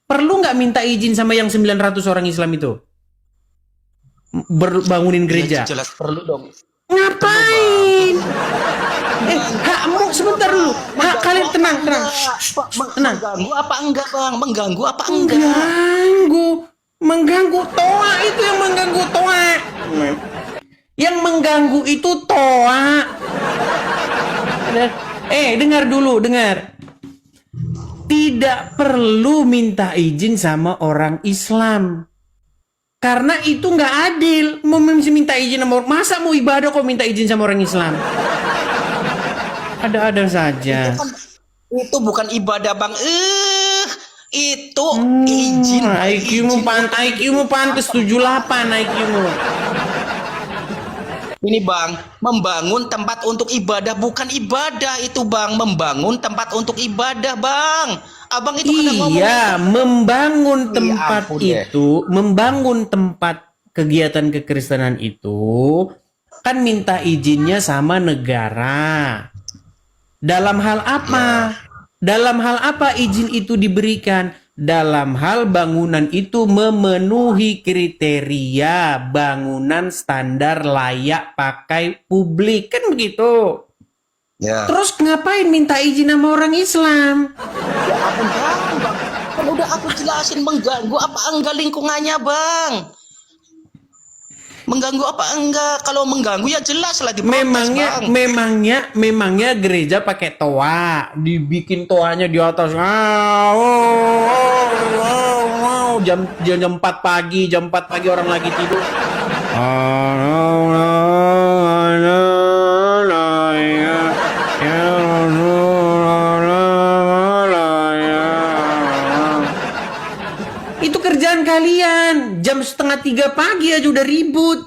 perlu nggak minta izin sama yang 900 orang Islam itu? Bangunin gereja. Ya, jelas perlu dong. Ngapain? Hakmu sebentar dulu. Hak kalian tenang. Tenang. Mengganggu apa enggak, Bang? Mengganggu apa enggak? Mengganggu. Toa itu yang mengganggu toa. Yang mengganggu itu toa. Dengar dulu. Tidak perlu minta izin sama orang Islam. Karena itu nggak adil. Mau minta izin sama orang, masa mau ibadah kok minta izin sama orang Islam? Ada-ada saja. Itu bukan ibadah, Bang. Itu izin. IQ-mu pantas 78 IQ-mu. Ini, Bang, membangun tempat untuk ibadah bukan ibadah itu, Bang. Membangun tempat untuk ibadah, Bang. Abang itu kadang ngomong Iya, membangun tempat ampun deh. itu, membangun tempat kegiatan kekristenan itu kan minta izinnya sama negara. Dalam hal apa? Dalam hal apa izin itu diberikan? Dalam hal bangunan itu memenuhi kriteria bangunan standar layak pakai publik, kan begitu? Ya. Terus ngapain minta izin sama orang Islam? Ya ampun, Bang. Kan udah aku jelasin mengganggu apa enggak lingkungannya, Bang. Mengganggu apa enggak? Kalau mengganggu ya jelas lah diprotes, Bang. Memangnya gereja pakai toa, dibikin toanya di atas. Jam 4 pagi, orang lagi tidur. Itu kerjaan kalian. Jam 2:30 pagi aja udah ribut.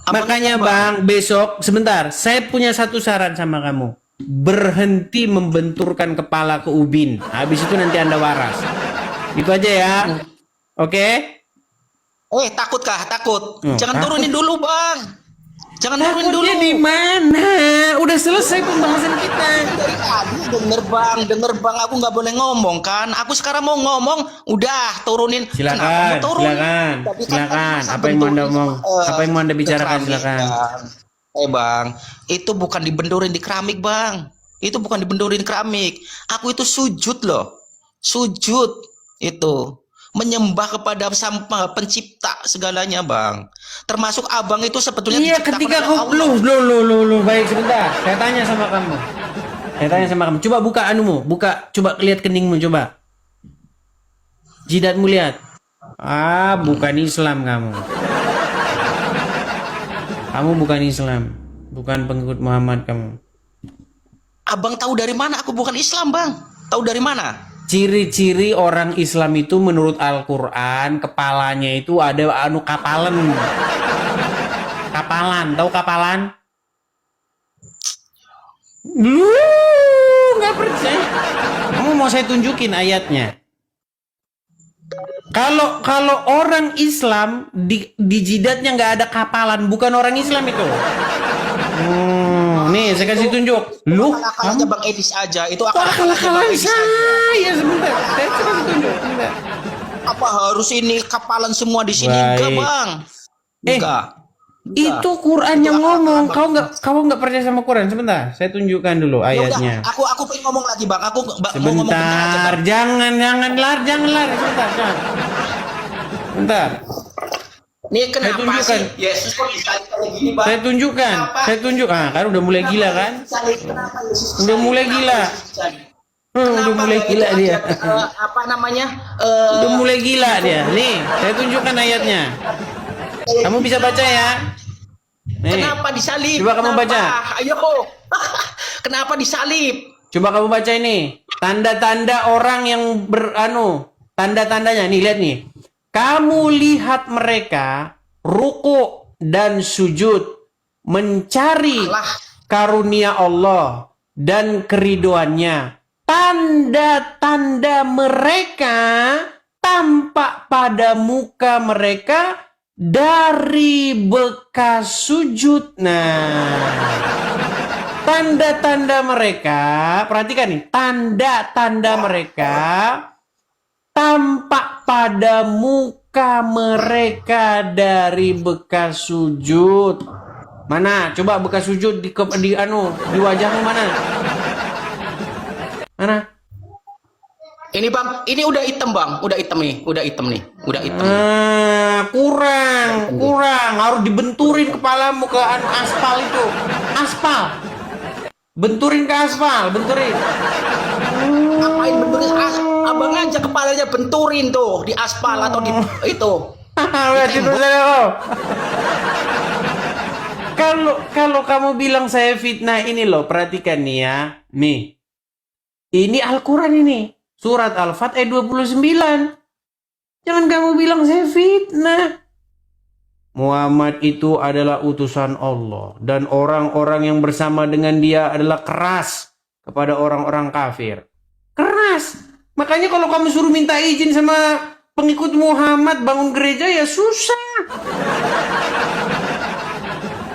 Makanya Bang, besok sebentar, saya punya satu saran sama kamu. Berhenti membenturkan kepala ke ubin. Habis itu nanti Anda waras. Itu aja ya. Oke? Takut kah? Takut. Oh, Jangan takut. turunin dulu, Bang. Jangan nurunin dulu. Takutnya di mana? Udah selesai pembahasan kita. Dari tadi denger bang, aku nggak boleh ngomong kan? Aku sekarang mau ngomong, udah turunin. Kenapa Silakan, mau turun? silakan, Tapi kan silakan. masa Apa yang mau anda benturin, ngomong? Apa yang mau anda ke bicarakan? keramik, Silakan. Bang. Bang, itu bukan dibendurin di keramik bang. Itu bukan dibendurin di keramik. Aku itu sujud loh, sujud itu menyembah kepada sampah pencipta segalanya bang. Termasuk abang itu sebetulnya Iya, diciptakan ketika oleh kau Allah. lu, baik sebentar. Saya tanya sama kamu. Coba buka anumu, coba lihat keningmu coba. Jidatmu lihat. Ah, bukan Islam kamu. Kamu bukan Islam, bukan pengikut Muhammad kamu. Abang tahu dari mana aku bukan Islam bang? Tahu dari mana? Ciri-ciri orang Islam itu menurut Al-Quran, kepalanya itu ada kapalan. Kapalan, tahu kapalan? Lu nggak percaya? Kamu mau saya tunjukin ayatnya? Kalau orang Islam di jidatnya nggak ada kapalan, bukan orang Islam itu. Nih saya kasih tunjuk. Lu Akal-akalannya bang Edis aja. Itu akal-akalan akal-akalannya bang Edis aja. saya sebentar. Saya kasih tunjuk. Sebentar. Apa harus ini kapalan semua di sini? Baik. Enggak bang. Enggak. Itu Quran yang ngomong. Kau nggak percaya sama Quran? Sebentar, saya tunjukkan dulu Ya udah, ayatnya. aku pengen ngomong lagi bang. Aku mau ngomong benar aja Sebentar, bang. jangan lar. Sebentar. Bentar. Nih kenapa tunjukkan. sih Yesus kok disalib kayak gini bang? Saya tunjukkan. Kenapa? Saya tunjuk. Ah, kan udah mulai gila kan? Kenapa Yesus disalib? Udah mulai Kenapa gila. Yesus disalib? Udah Kenapa mulai nggak gila itu dia. aja, apa namanya? Udah mulai gila dia. Nih, saya tunjukkan ayatnya. Kamu bisa baca ya? Nih. Kenapa disalib? Coba kamu Kenapa? baca. Ayo. Kenapa disalib? Coba kamu baca ini. Tanda-tanda orang yang tanda-tandanya nih, lihat nih. Kamu lihat mereka ruku dan sujud mencari karunia Allah dan keriduannya. Tanda-tanda mereka tampak pada muka mereka dari bekas sujud. Nah, tanda-tanda mereka, perhatikan nih, tanda-tanda mereka tampak pada muka mereka dari bekas sujud. Mana? Coba bekas sujud di wajahmu mana? Mana? Ini bang, ini udah hitam bang, udah hitam nih. Kurang. Harus dibenturin kepalamu ke aspal itu. Aspal. Benturin ke aspal, benturin. Ngapain benturin? Abang aja kepalanya benturin tuh di aspal atau di itu. Kalau kamu bilang saya fitnah, ini loh, perhatikan nih ya. Nih. Ini Al-Quran ini. Surat Al-Fat ayat 29. Jangan kamu bilang saya fitnah. Muhammad itu adalah utusan Allah. Dan orang-orang yang bersama dengan dia adalah keras kepada orang-orang kafir. Keras. Makanya kalau kamu suruh minta izin sama pengikut Muhammad bangun gereja ya susah.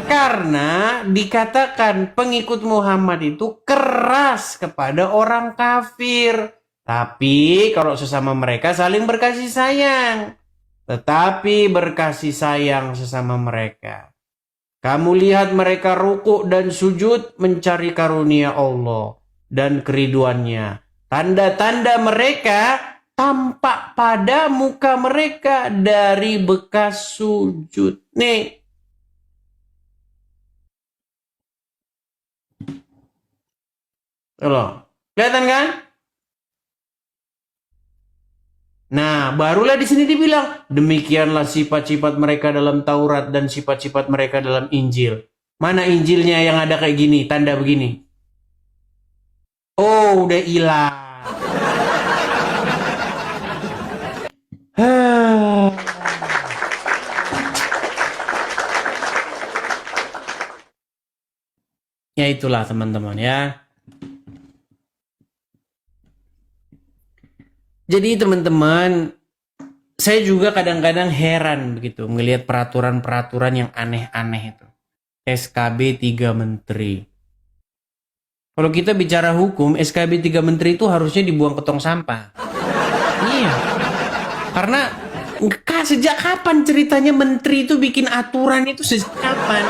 Karena dikatakan pengikut Muhammad itu keras kepada orang kafir. Tapi kalau sesama mereka saling berkasih sayang. Tetapi berkasih sayang sesama mereka. Kamu lihat mereka ruku dan sujud mencari karunia Allah dan keriduannya. Tanda-tanda mereka tampak pada muka mereka dari bekas sujud. Nih. Loh, kelihatan kan? Nah, barulah di sini dibilang, demikianlah sifat-sifat mereka dalam Taurat dan sifat-sifat mereka dalam Injil. Mana Injilnya yang ada kayak gini, tanda begini? Oh, udah hilang. Ya itulah teman-teman ya. Jadi teman-teman, saya juga kadang-kadang heran begitu melihat peraturan-peraturan yang aneh-aneh itu. SKB 3 menteri. Kalau kita bicara hukum, SKB 3 menteri itu harusnya dibuang ke tong sampah. Iya. Karena sejak kapan ceritanya menteri itu bikin aturan itu sejak kapan?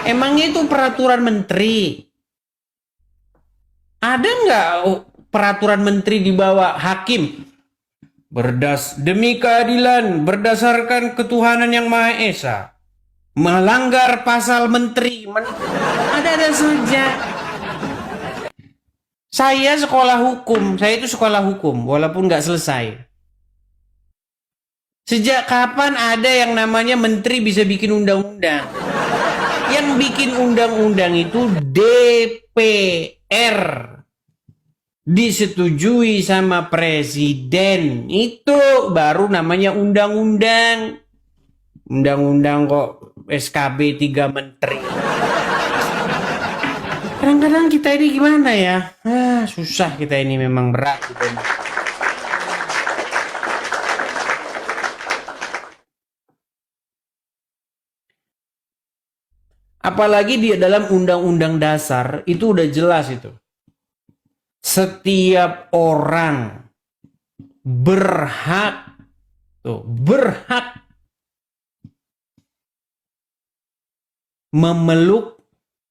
Emangnya itu peraturan menteri? Ada nggak peraturan menteri di bawah hakim? Demi keadilan berdasarkan ketuhanan yang Maha Esa. Melanggar pasal menteri. Ada-ada saja. Saya sekolah hukum. Saya itu sekolah hukum. Walaupun nggak selesai. Sejak kapan ada yang namanya menteri bisa bikin undang-undang? Yang bikin undang-undang itu DPR. Disetujui sama presiden. Itu baru namanya undang-undang. Undang-undang kok SKB 3 menteri. Kadang-kadang kita ini gimana ya? Susah kita ini, memang berat kita ini. Apalagi di dalam undang-undang dasar itu udah jelas itu. Setiap orang berhak memeluk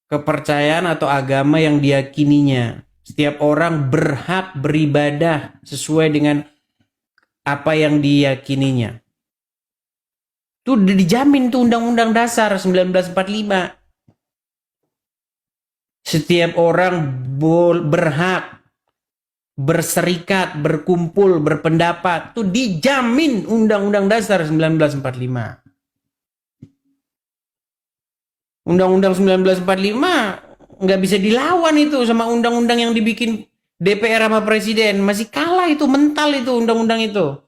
kepercayaan atau agama yang diyakininya. Setiap orang berhak beribadah sesuai dengan apa yang diyakininya. Itu udah dijamin tuh Undang-Undang Dasar 1945. Setiap orang berhak berserikat, berkumpul, berpendapat. Itu dijamin Undang-Undang Dasar 1945. Undang-Undang 1945 nggak bisa dilawan itu sama undang-undang yang dibikin DPR sama presiden. Masih kalah itu, mental itu undang-undang itu.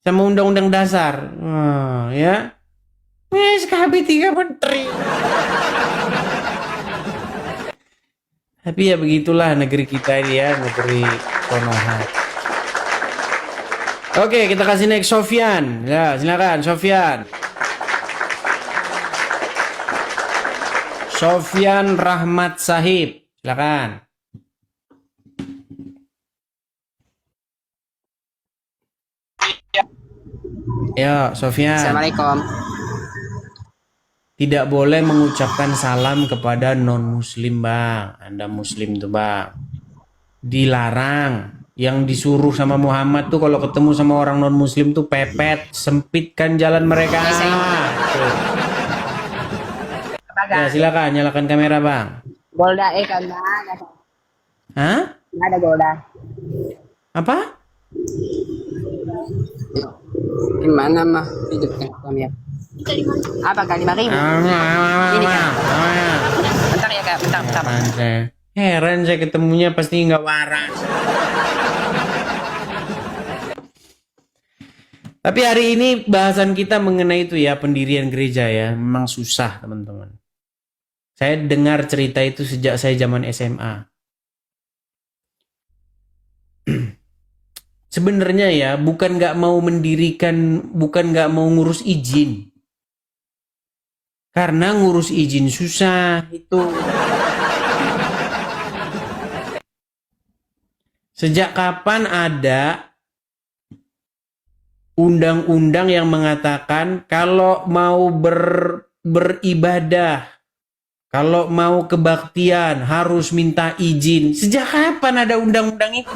Sama undang-undang dasar. Ya. SKB 3 menteri. Tapi ya begitulah negeri kita ini ya, negeri Konoha. Oke, kita kasih next Sofyan. Ya, silakan Sofyan. Sofyan Rahmat Sahib, silakan. Ya, Sofyan. Assalamualaikum. Tidak boleh mengucapkan salam kepada non-muslim, Bang. Anda muslim tuh, Bang. Dilarang. Yang disuruh sama Muhammad tuh kalau ketemu sama orang non-muslim tuh pepet, sempitkan jalan mereka. Tuh. Ya, silakan nyalakan kamera, Bang. Golda kan ada. Hah? Nggak ada Golda. Apa? Gimana mah hidupnya kami ya? Apa kali 5.000? Ini kan. Bentar ya kak, bentar. Heran saya ketemunya pasti nggak waras. Tapi hari ini bahasan kita mengenai itu ya, pendirian gereja ya. Memang susah teman-teman. Saya dengar cerita itu sejak saya zaman SMA. Sebenarnya ya, bukan nggak mau mendirikan, bukan nggak mau ngurus izin. Karena ngurus izin susah itu. Sejak kapan ada undang-undang yang mengatakan kalau mau beribadah, kalau mau kebaktian harus minta izin? Sejak kapan ada undang-undang itu?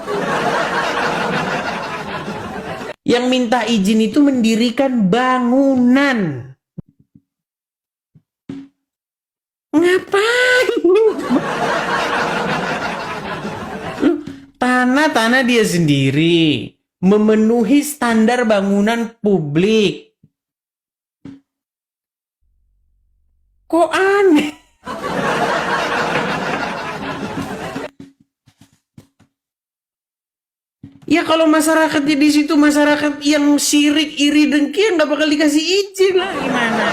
Yang minta izin itu mendirikan bangunan. Ngapain? Tanah dia sendiri. Memenuhi standar bangunan publik. Kok aneh? Ya kalau masyarakatnya di situ masyarakat yang syirik, iri, dengki, nggak bakal dikasih izin lah, gimana?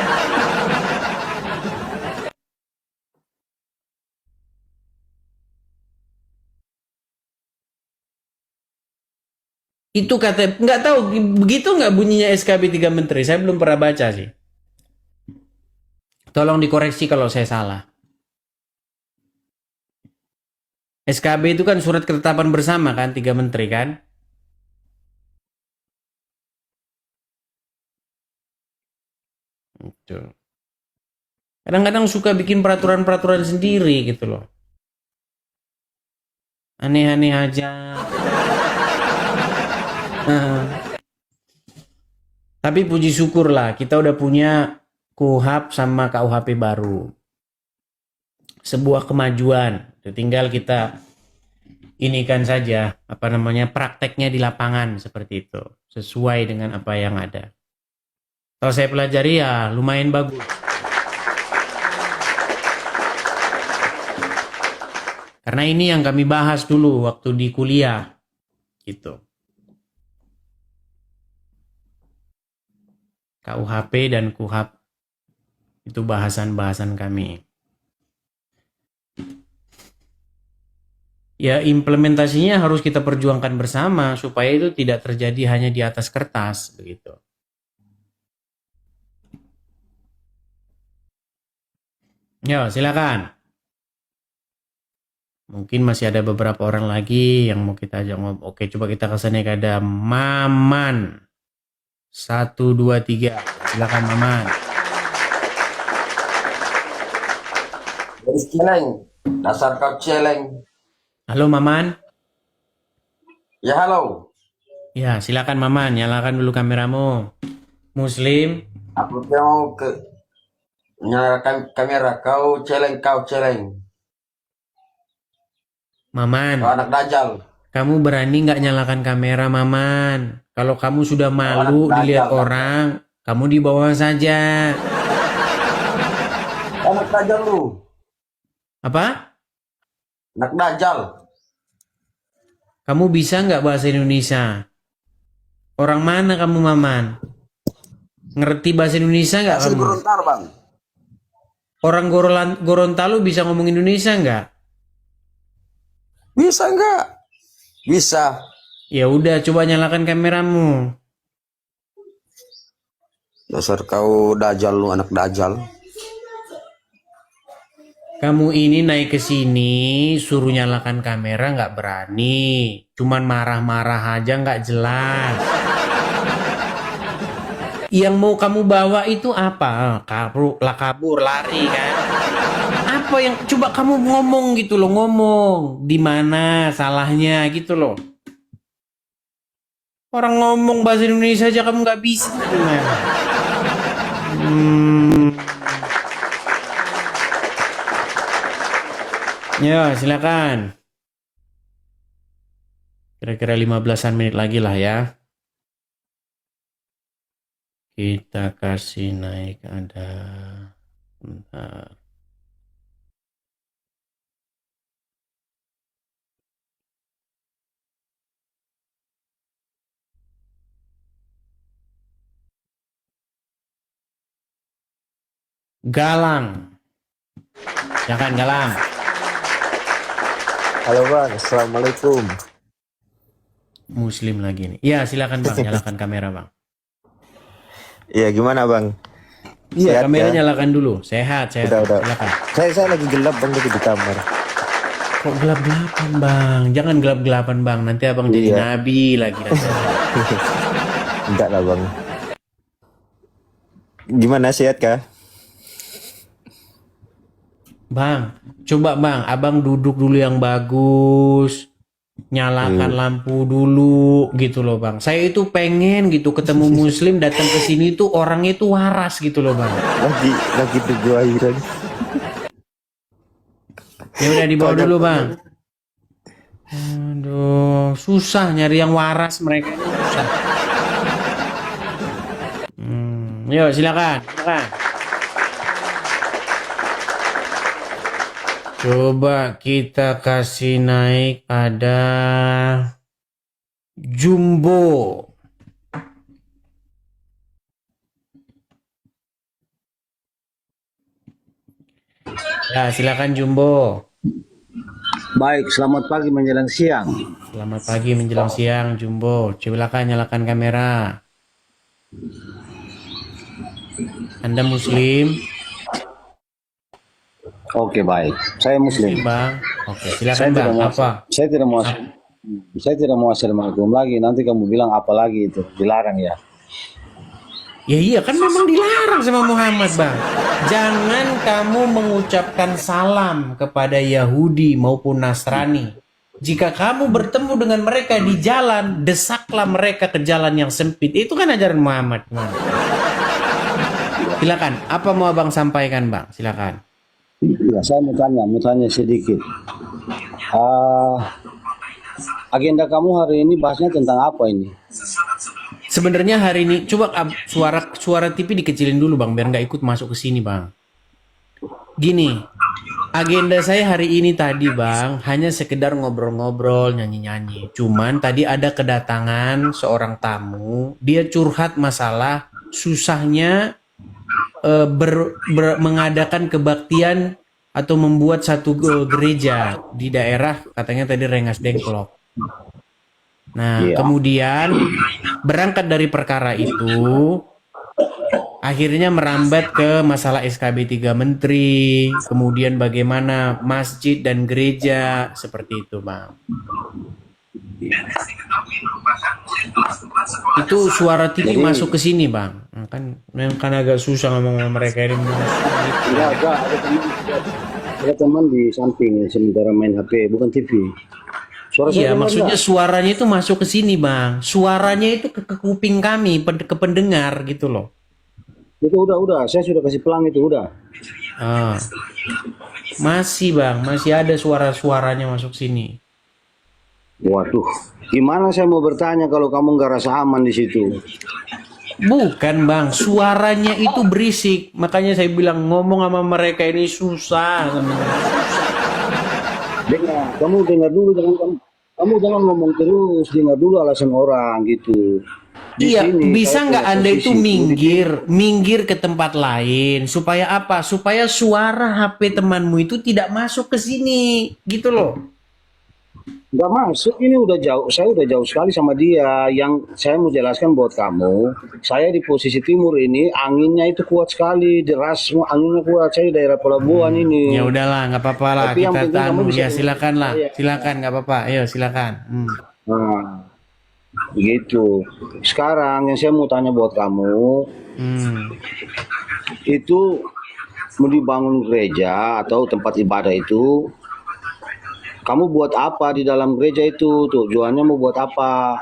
Itu kata, nggak tahu begitu nggak bunyinya SKB 3 menteri. Saya belum pernah baca sih. Tolong dikoreksi kalau saya salah. SKB itu kan surat ketetapan bersama kan, 3 menteri kan? Itu. Kadang-kadang suka bikin peraturan-peraturan sendiri gitu loh. Aneh-aneh aja. Tapi puji syukur lah, kita udah punya KUHP sama KUHP baru. Sebuah kemajuan. Tinggal kita inikan saja, prakteknya di lapangan seperti itu. Sesuai dengan apa yang ada. Kalau saya pelajari ya lumayan bagus. Karena ini yang kami bahas dulu waktu di kuliah. Gitu. KUHP dan KUHP itu bahasan-bahasan kami. Ya implementasinya harus kita perjuangkan bersama supaya itu tidak terjadi hanya di atas kertas begitu. Ya, silakan. Mungkin masih ada beberapa orang lagi yang mau kita ajak ngobrol. Oke, coba kita kesana, ada Maman. 1, 2, 3. Silakan Maman. Celeng, dasar kau celeng. Halo Maman. Ya halo. Ya, silakan Maman, nyalakan dulu kameramu. Muslim. Aku mau nyalakan kamera. Kau celeng. Maman. Kau anak dajal. Kamu berani nggak nyalakan kamera, Maman? Kalau kamu sudah malu dilihat orang, kamu di bawah saja. Anak dajal lu. Apa? Anak dajal. Kamu bisa nggak bahasa Indonesia? Orang mana kamu, Maman? Ngerti bahasa Indonesia nggak kamu? Gorontalo, Bang. Orang Gorontalo bisa ngomong Indonesia nggak? Bisa nggak? Bisa. Ya udah, coba nyalakan kameramu. Dasar kau dajal lu, anak dajal. Kamu ini naik ke sini, suruh nyalakan kamera nggak berani. Cuman marah-marah aja nggak jelas. Yang mau kamu bawa itu apa? Kabur, lari kan? Apa yang coba kamu ngomong gitu loh, ngomong di mana salahnya gitu loh. Orang ngomong bahasa Indonesia aja kamu nggak bisa gimana? Ya, silakan. Kira-kira 15-an menit lagi lah ya. Kita kasih naik ada. Bentar. Galang. Silakan Galang. Halo Bang, Assalamualaikum. Muslim lagi nih. Iya, silakan Bang, nyalakan kamera Bang. Iya, gimana Bang? Iya, Sehat kamera ya? nyalakan dulu. Sehat. Udah. Silakan. Saya lagi gelap Bang, lagi di kamar. Kok gelap-gelapan Bang? Jangan gelap-gelapan Bang, nanti Abang jadi Iya. nabi lagi. Enggak lah Bang. Gimana, sehat kah? Bang, coba Bang, Abang duduk dulu yang bagus. Nyalakan lampu dulu gitu loh Bang. Saya itu pengen gitu ketemu Muslim datang ke sini tuh orangnya itu waras gitu loh Bang. Lagi tunggu akhiran. Ya udah dibawa dulu Bang. Aduh, susah nyari yang waras mereka ini susah. Yuk silakan. Coba kita kasih naik ada Jumbo. Ya, silakan Jumbo. Baik, selamat pagi menjelang siang. Selamat pagi menjelang siang, Jumbo. Silakan nyalakan kamera. Anda Muslim? Oke, baik. Saya Muslim. Bang. Oke, Saya silakan tidak Bang. mau. Apa? Saya tidak mau assalamualaikum lagi. Nanti kamu bilang apa lagi itu? Dilarang ya. Ya iya kan memang dilarang sama Muhammad Bang. Jangan kamu mengucapkan salam kepada Yahudi maupun Nasrani. Jika kamu bertemu dengan mereka di jalan, desaklah mereka ke jalan yang sempit. Itu kan ajaran Muhammad. Bang. Silakan. Apa mau Abang sampaikan Bang? Silakan. Ya, saya mau tanya sedikit. Agenda kamu hari ini bahasnya tentang apa ini? Sebenarnya hari ini coba suara TV dikecilin dulu Bang biar nggak ikut masuk ke sini Bang. Gini, agenda saya hari ini tadi Bang hanya sekedar ngobrol-ngobrol, nyanyi-nyanyi. Cuman tadi ada kedatangan seorang tamu, dia curhat masalah susahnya mengadakan kebaktian atau membuat satu gereja di daerah katanya tadi Rengas Dengklok. Nah, kemudian berangkat dari perkara itu, akhirnya merambat ke masalah SKB 3 Menteri, kemudian bagaimana masjid dan gereja, seperti itu, Bang. Itu suara TV masuk ke sini, Bang. Nah, kan agak susah ngomong sama mereka ini. Enggak, ada teman di samping sementara main HP, bukan TV. Iya, maksudnya suaranya itu masuk ke sini, Bang. Suaranya itu ke kuping kami, ke pendengar gitu loh. Itu udah. Saya sudah kasih pelang itu, udah. Masih, Bang. Masih ada suara-suaranya masuk sini. Waduh, gimana saya mau bertanya kalau kamu nggak rasa aman di situ? Bukan, Bang. Suaranya itu berisik. Makanya saya bilang ngomong sama mereka ini susah. Kamu dengar dulu, kamu jangan ngomong terus, dengar dulu alasan orang gitu. Iya, bisa nggak Anda itu minggir ke tempat lain supaya apa? Supaya suara HP temanmu itu tidak masuk ke sini, gitu loh. Nggak masuk, ini udah jauh. Saya udah jauh sekali sama dia. Yang saya mau jelaskan buat kamu, saya di posisi timur ini anginnya itu kuat sekali, deras, anginnya kuat. Saya di daerah pelabuhan ini. Ya udahlah, nggak apa-apa lah. Tapi Kita tahu. Ya silakan lah, Ya. silakan nggak apa-apa. Ayo silakan. Nah, begitu. Sekarang yang saya mau tanya buat kamu, itu mau dibangun gereja atau tempat ibadah itu, kamu buat apa di dalam gereja itu? Tujuannya mau buat apa?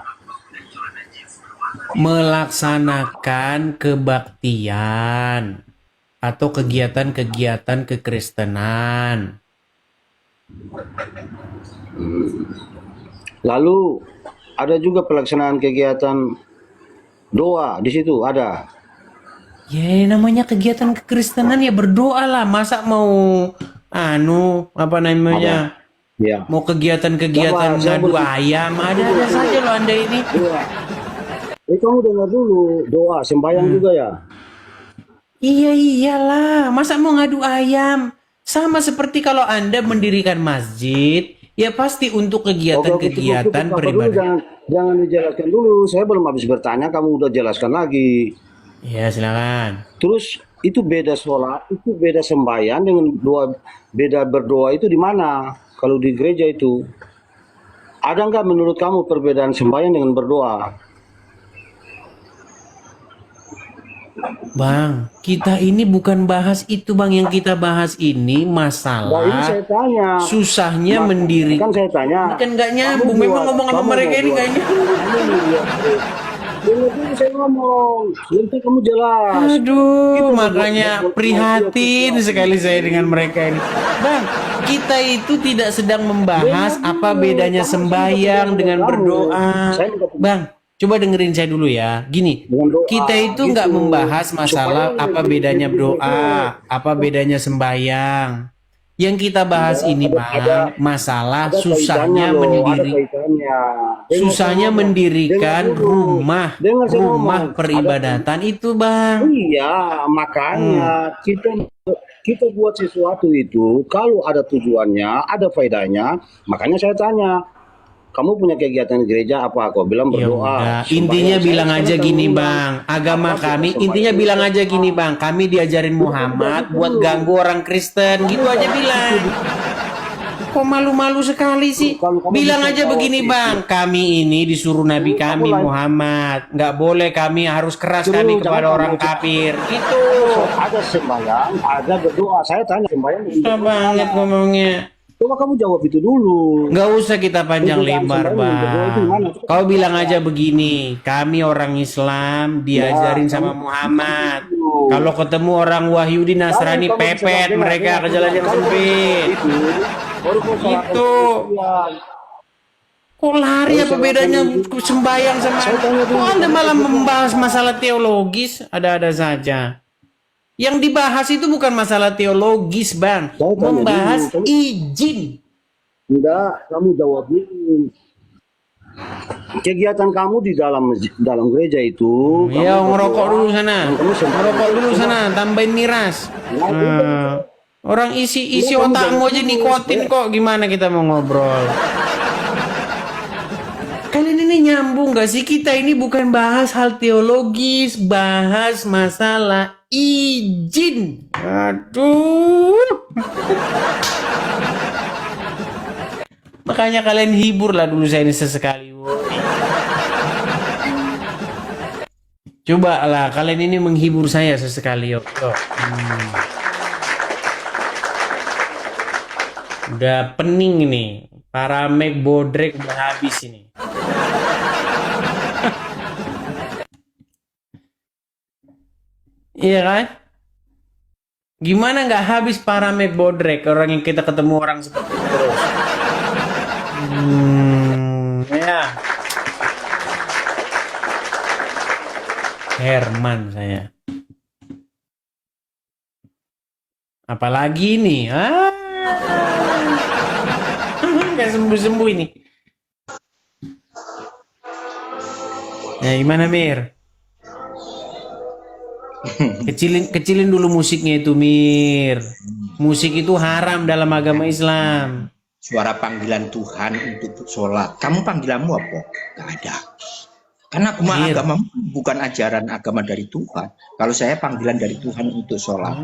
Melaksanakan kebaktian atau kegiatan-kegiatan kekristenan. Lalu ada juga pelaksanaan kegiatan doa di situ, ada. Ya namanya kegiatan kekristenan ya berdoa lah. Masa mau apa namanya? Ya. Mau kegiatan-kegiatan ngadu ayam, ada saja loh Anda ini. Kamu dengar dulu, doa sembahyang juga ya? Iya iyalah, masa mau ngadu ayam? Sama seperti kalau Anda mendirikan masjid, ya pasti untuk kegiatan-kegiatan beribadah. Jangan dijelaskan dulu, saya belum habis bertanya, kamu udah jelaskan lagi. Ya silakan. Terus itu beda sholat, itu beda sembahyang dengan beda berdoa itu di mana? Kalau di gereja itu, ada nggak menurut kamu perbedaan sembahyang dengan berdoa? Bang, kita ini bukan bahas itu Bang. Yang kita bahas ini masalah ini saya tanya. Susahnya mendirikan. Kan saya tanya. Ini kan nggak nyambung. Memang ngomong sama mereka ini nggak nyambung. Saya ngomong, nanti kamu jelas. Aduh, makanya prihatin sekali saya dengan mereka ini. Bang, kita itu tidak sedang membahas apa bedanya sembahyang dengan berdoa. Bang, coba dengerin saya dulu ya. Gini, kita itu nggak membahas masalah apa bedanya doa, apa bedanya sembahyang. Yang kita bahas ini Bang, masalah susahnya mendirikan rumah peribadatan itu Bang. Iya, makanya kita buat sesuatu itu kalau ada tujuannya, ada faedahnya. Makanya saya tanya, kamu punya kegiatan gereja apa? Kau bilang Ya berdoa. udah, sembahyang. intinya Saya bilang sekarang aja tanya gini ulang. bang, agama Apa kami, sembahyang? intinya bilang aja gini bang, kami diajarin Muhammad buat ganggu orang Kristen, gitu aja bilang. Kok malu-malu sekali sih? Bilang aja begini bang, kami ini disuruh Nabi kami Muhammad, nggak boleh kami harus keras kami kepada orang kafir, gitu. Ada sembahyang, ada berdoa. Saya tanya sembahyang. Susah banget ngomongnya. Coba kamu jawab itu dulu. Nggak usah kita panjang lebar bang. Kau bilang aja begini, kami orang Islam diajarin sama Muhammad. Kalau ketemu orang Wahyudi Nasrani pepet mereka ke jalan yang sempit. Gitu. Kok lari apa bedanya sembahyang sama? Kok Anda malah membahas masalah teologis? Ada-ada saja. Yang dibahas itu bukan masalah teologis, Bang. Membahas izin. Enggak, kamu jawab dulu. Kegiatan kamu di dalam gereja itu. Ya, kamu ngerokok berdoa, dulu sana. kamu sembahyang. Ngerokok dulu sana, tambahin miras. Orang isi otakmu aja nikotin kok, gimana kita mau ngobrol? Kalian ini nyambung gak sih? Kita ini bukan bahas hal teologis, bahas masalah izin. Aduh. Makanya kalian hibur lah dulu saya ini sesekali. Coba lah kalian ini menghibur saya sesekali yuk. Udah pening ini. Para Mac bodrek udah habis ini. Iya kan? Gimana nggak habis para Mac bodrek orang yang kita ketemu orang seperti itu terus? Ya. Herman saya. Apalagi nih? Nggak sembuh-sembuh ini. Ya gimana Mir? Kecilin dulu musiknya itu Mir. Musik itu haram dalam agama Islam. Suara panggilan Tuhan untuk sholat. Kamu panggilanmu apa? Gak ada. Karena agama bukan ajaran agama dari Tuhan. Kalau saya panggilan dari Tuhan untuk sholat.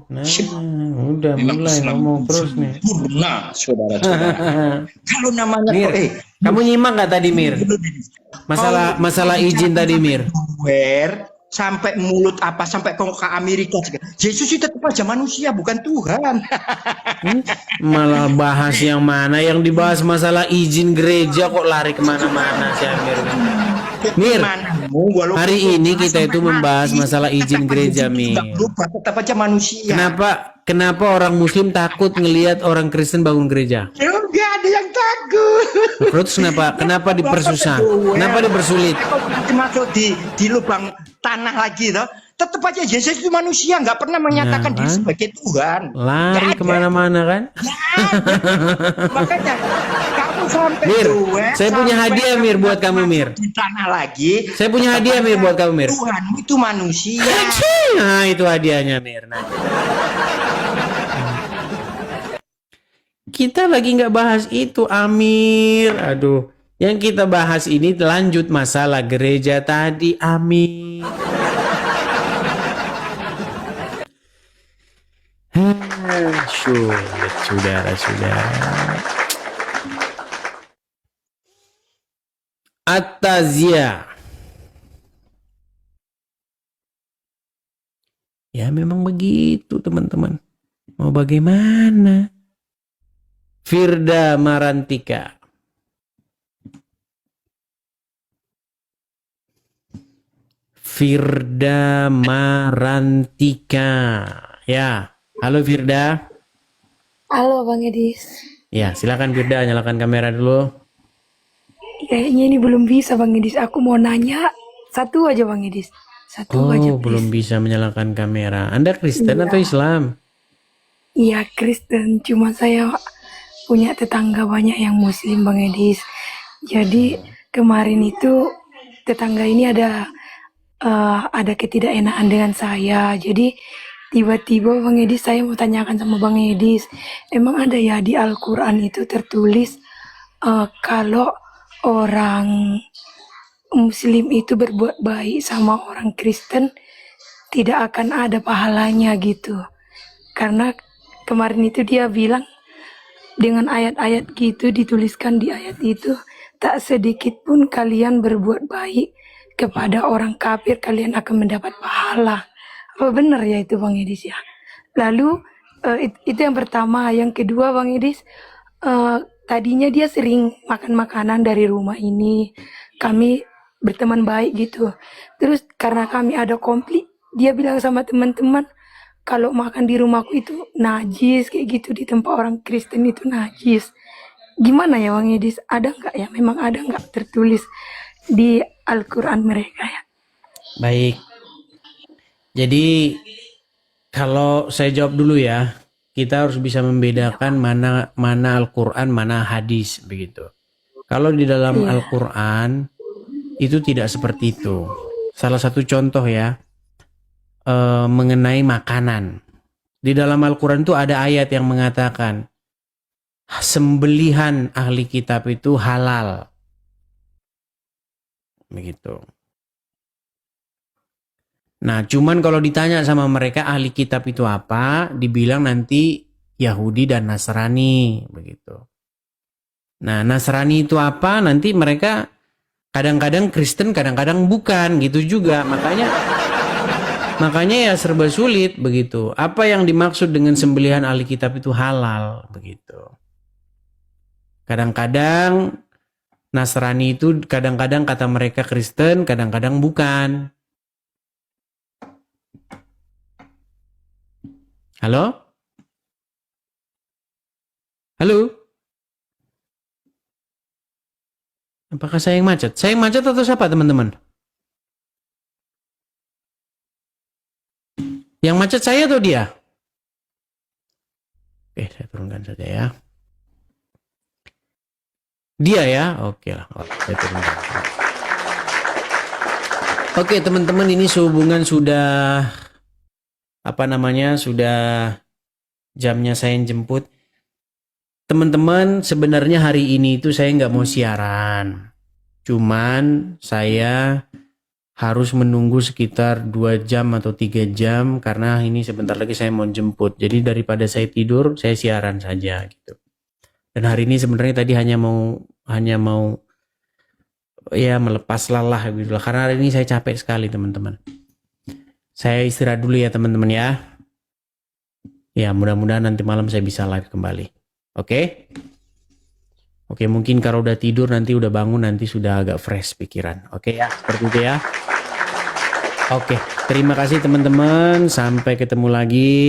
Udah mulai ngomong terus nih. Nah, saudara-saudara. Kalau namanya Mir, kamu nyimak nggak tadi Mir? Masalah izin tadi Mir. Sampai mulut apa sampai ke Amerika juga. Yesus itu tetap aja manusia bukan Tuhan. Malah bahas yang mana? Yang dibahas masalah izin gereja kok lari kemana-mana si Amir. Mir, hari ini kita itu membahas masalah izin gereja Mir. Tetap aja manusia. Kenapa orang Muslim takut ngelihat orang Kristen bangun gereja? Enggak ada yang takut. Terus kenapa dipersusah? Kenapa dipersulit? Masuk di lubang tanah lagi toh. Tetap aja Yesus itu manusia, nggak pernah menyatakan diri sebagai Tuhan. Lari kemana-mana kan? Makanya kamu sampai Mir, saya punya hadiah Mir buat kamu Mir. Di tanah lagi. Saya punya hadiah Mir buat kamu Mir. Tuhan itu manusia. Nah itu hadiahnya Mir. Nah. Kita lagi nggak bahas itu Amir. Aduh, yang kita bahas ini lanjut masalah gereja tadi Amir. Sulit saudara-saudara. At-taziyah. Ya memang begitu teman-teman. Mau bagaimana? Firda Marantika. Firda Marantika. Ya, halo Firda. Halo Bang Edis. Ya, silakan Firda, nyalakan kamera dulu. Kayaknya ini belum bisa Bang Edis. Aku mau nanya satu aja Bang Edis. Satu aja. Oh, belum bisa menyalakan kamera. Anda Kristen atau Islam? Iya Kristen, cuma saya punya tetangga banyak yang Muslim Bang Edis. Jadi kemarin itu tetangga ini ada ketidakenakan dengan saya. Jadi tiba-tiba Bang Edis saya mau tanyakan sama Bang Edis, emang ada ya di Al-Quran itu tertulis kalau orang Muslim itu berbuat baik sama orang Kristen tidak akan ada pahalanya gitu. Karena kemarin itu dia bilang dengan ayat-ayat gitu dituliskan di ayat itu, tak sedikit pun kalian berbuat baik kepada orang kafir kalian akan mendapat pahala. Apa benar ya itu Bang Edis ya? Lalu itu yang pertama. Yang kedua Bang Edis, tadinya dia sering makan makanan dari rumah ini. Kami berteman baik gitu. Terus karena kami ada konflik, dia bilang sama teman-teman, kalau makan di rumahku itu najis kayak gitu, di tempat orang Kristen itu najis. Gimana ya Bang Edis? Ada nggak ya? Memang ada nggak tertulis di Al-Quran mereka ya? Baik. Jadi kalau saya jawab dulu ya, kita harus bisa membedakan mana Al-Quran, mana hadis begitu. Kalau di dalam Al-Quran itu tidak seperti itu. Salah satu contoh ya, mengenai makanan. Di dalam Al-Quran itu ada ayat yang mengatakan sembelihan ahli kitab itu halal. Begitu. Nah, cuman kalau ditanya sama mereka ahli kitab itu apa, dibilang nanti Yahudi dan Nasrani, begitu. Nah, Nasrani itu apa? Nanti mereka kadang-kadang Kristen, kadang-kadang bukan, gitu juga. Makanya ya serba sulit, begitu. Apa yang dimaksud dengan sembelihan ahli kitab itu halal, begitu. Kadang-kadang Nasrani itu kadang-kadang kata mereka Kristen, kadang-kadang bukan. Halo? Halo? Apakah saya yang macet? Saya yang macet atau siapa teman-teman? Yang macet saya atau dia? Oke, saya turunkan saja ya. Dia ya? Oke lah, saya turunkan. Oke teman-teman, ini sehubungan sudah sudah jamnya saya jemput. Teman-teman, sebenarnya hari ini itu saya nggak mau siaran. Cuman saya harus menunggu sekitar 2 jam atau 3 jam karena ini sebentar lagi saya mau jemput. Jadi daripada saya tidur, saya siaran saja gitu. Dan hari ini sebenarnya tadi hanya mau ya melepas lelah gitu lah. Karena hari ini saya capek sekali teman-teman. Saya istirahat dulu ya teman-teman ya. Ya mudah-mudahan nanti malam saya bisa live kembali. Oke? Oke, mungkin kalau udah tidur nanti udah bangun nanti sudah agak fresh pikiran. Oke ya, seperti itu ya. Oke, terima kasih teman-teman. Sampai ketemu lagi.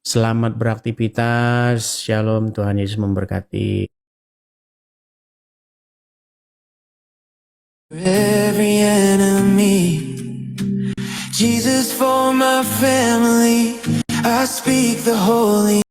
Selamat beraktivitas. Shalom, Tuhan Yesus memberkati. Every enemy, Jesus for my family, I speak the holy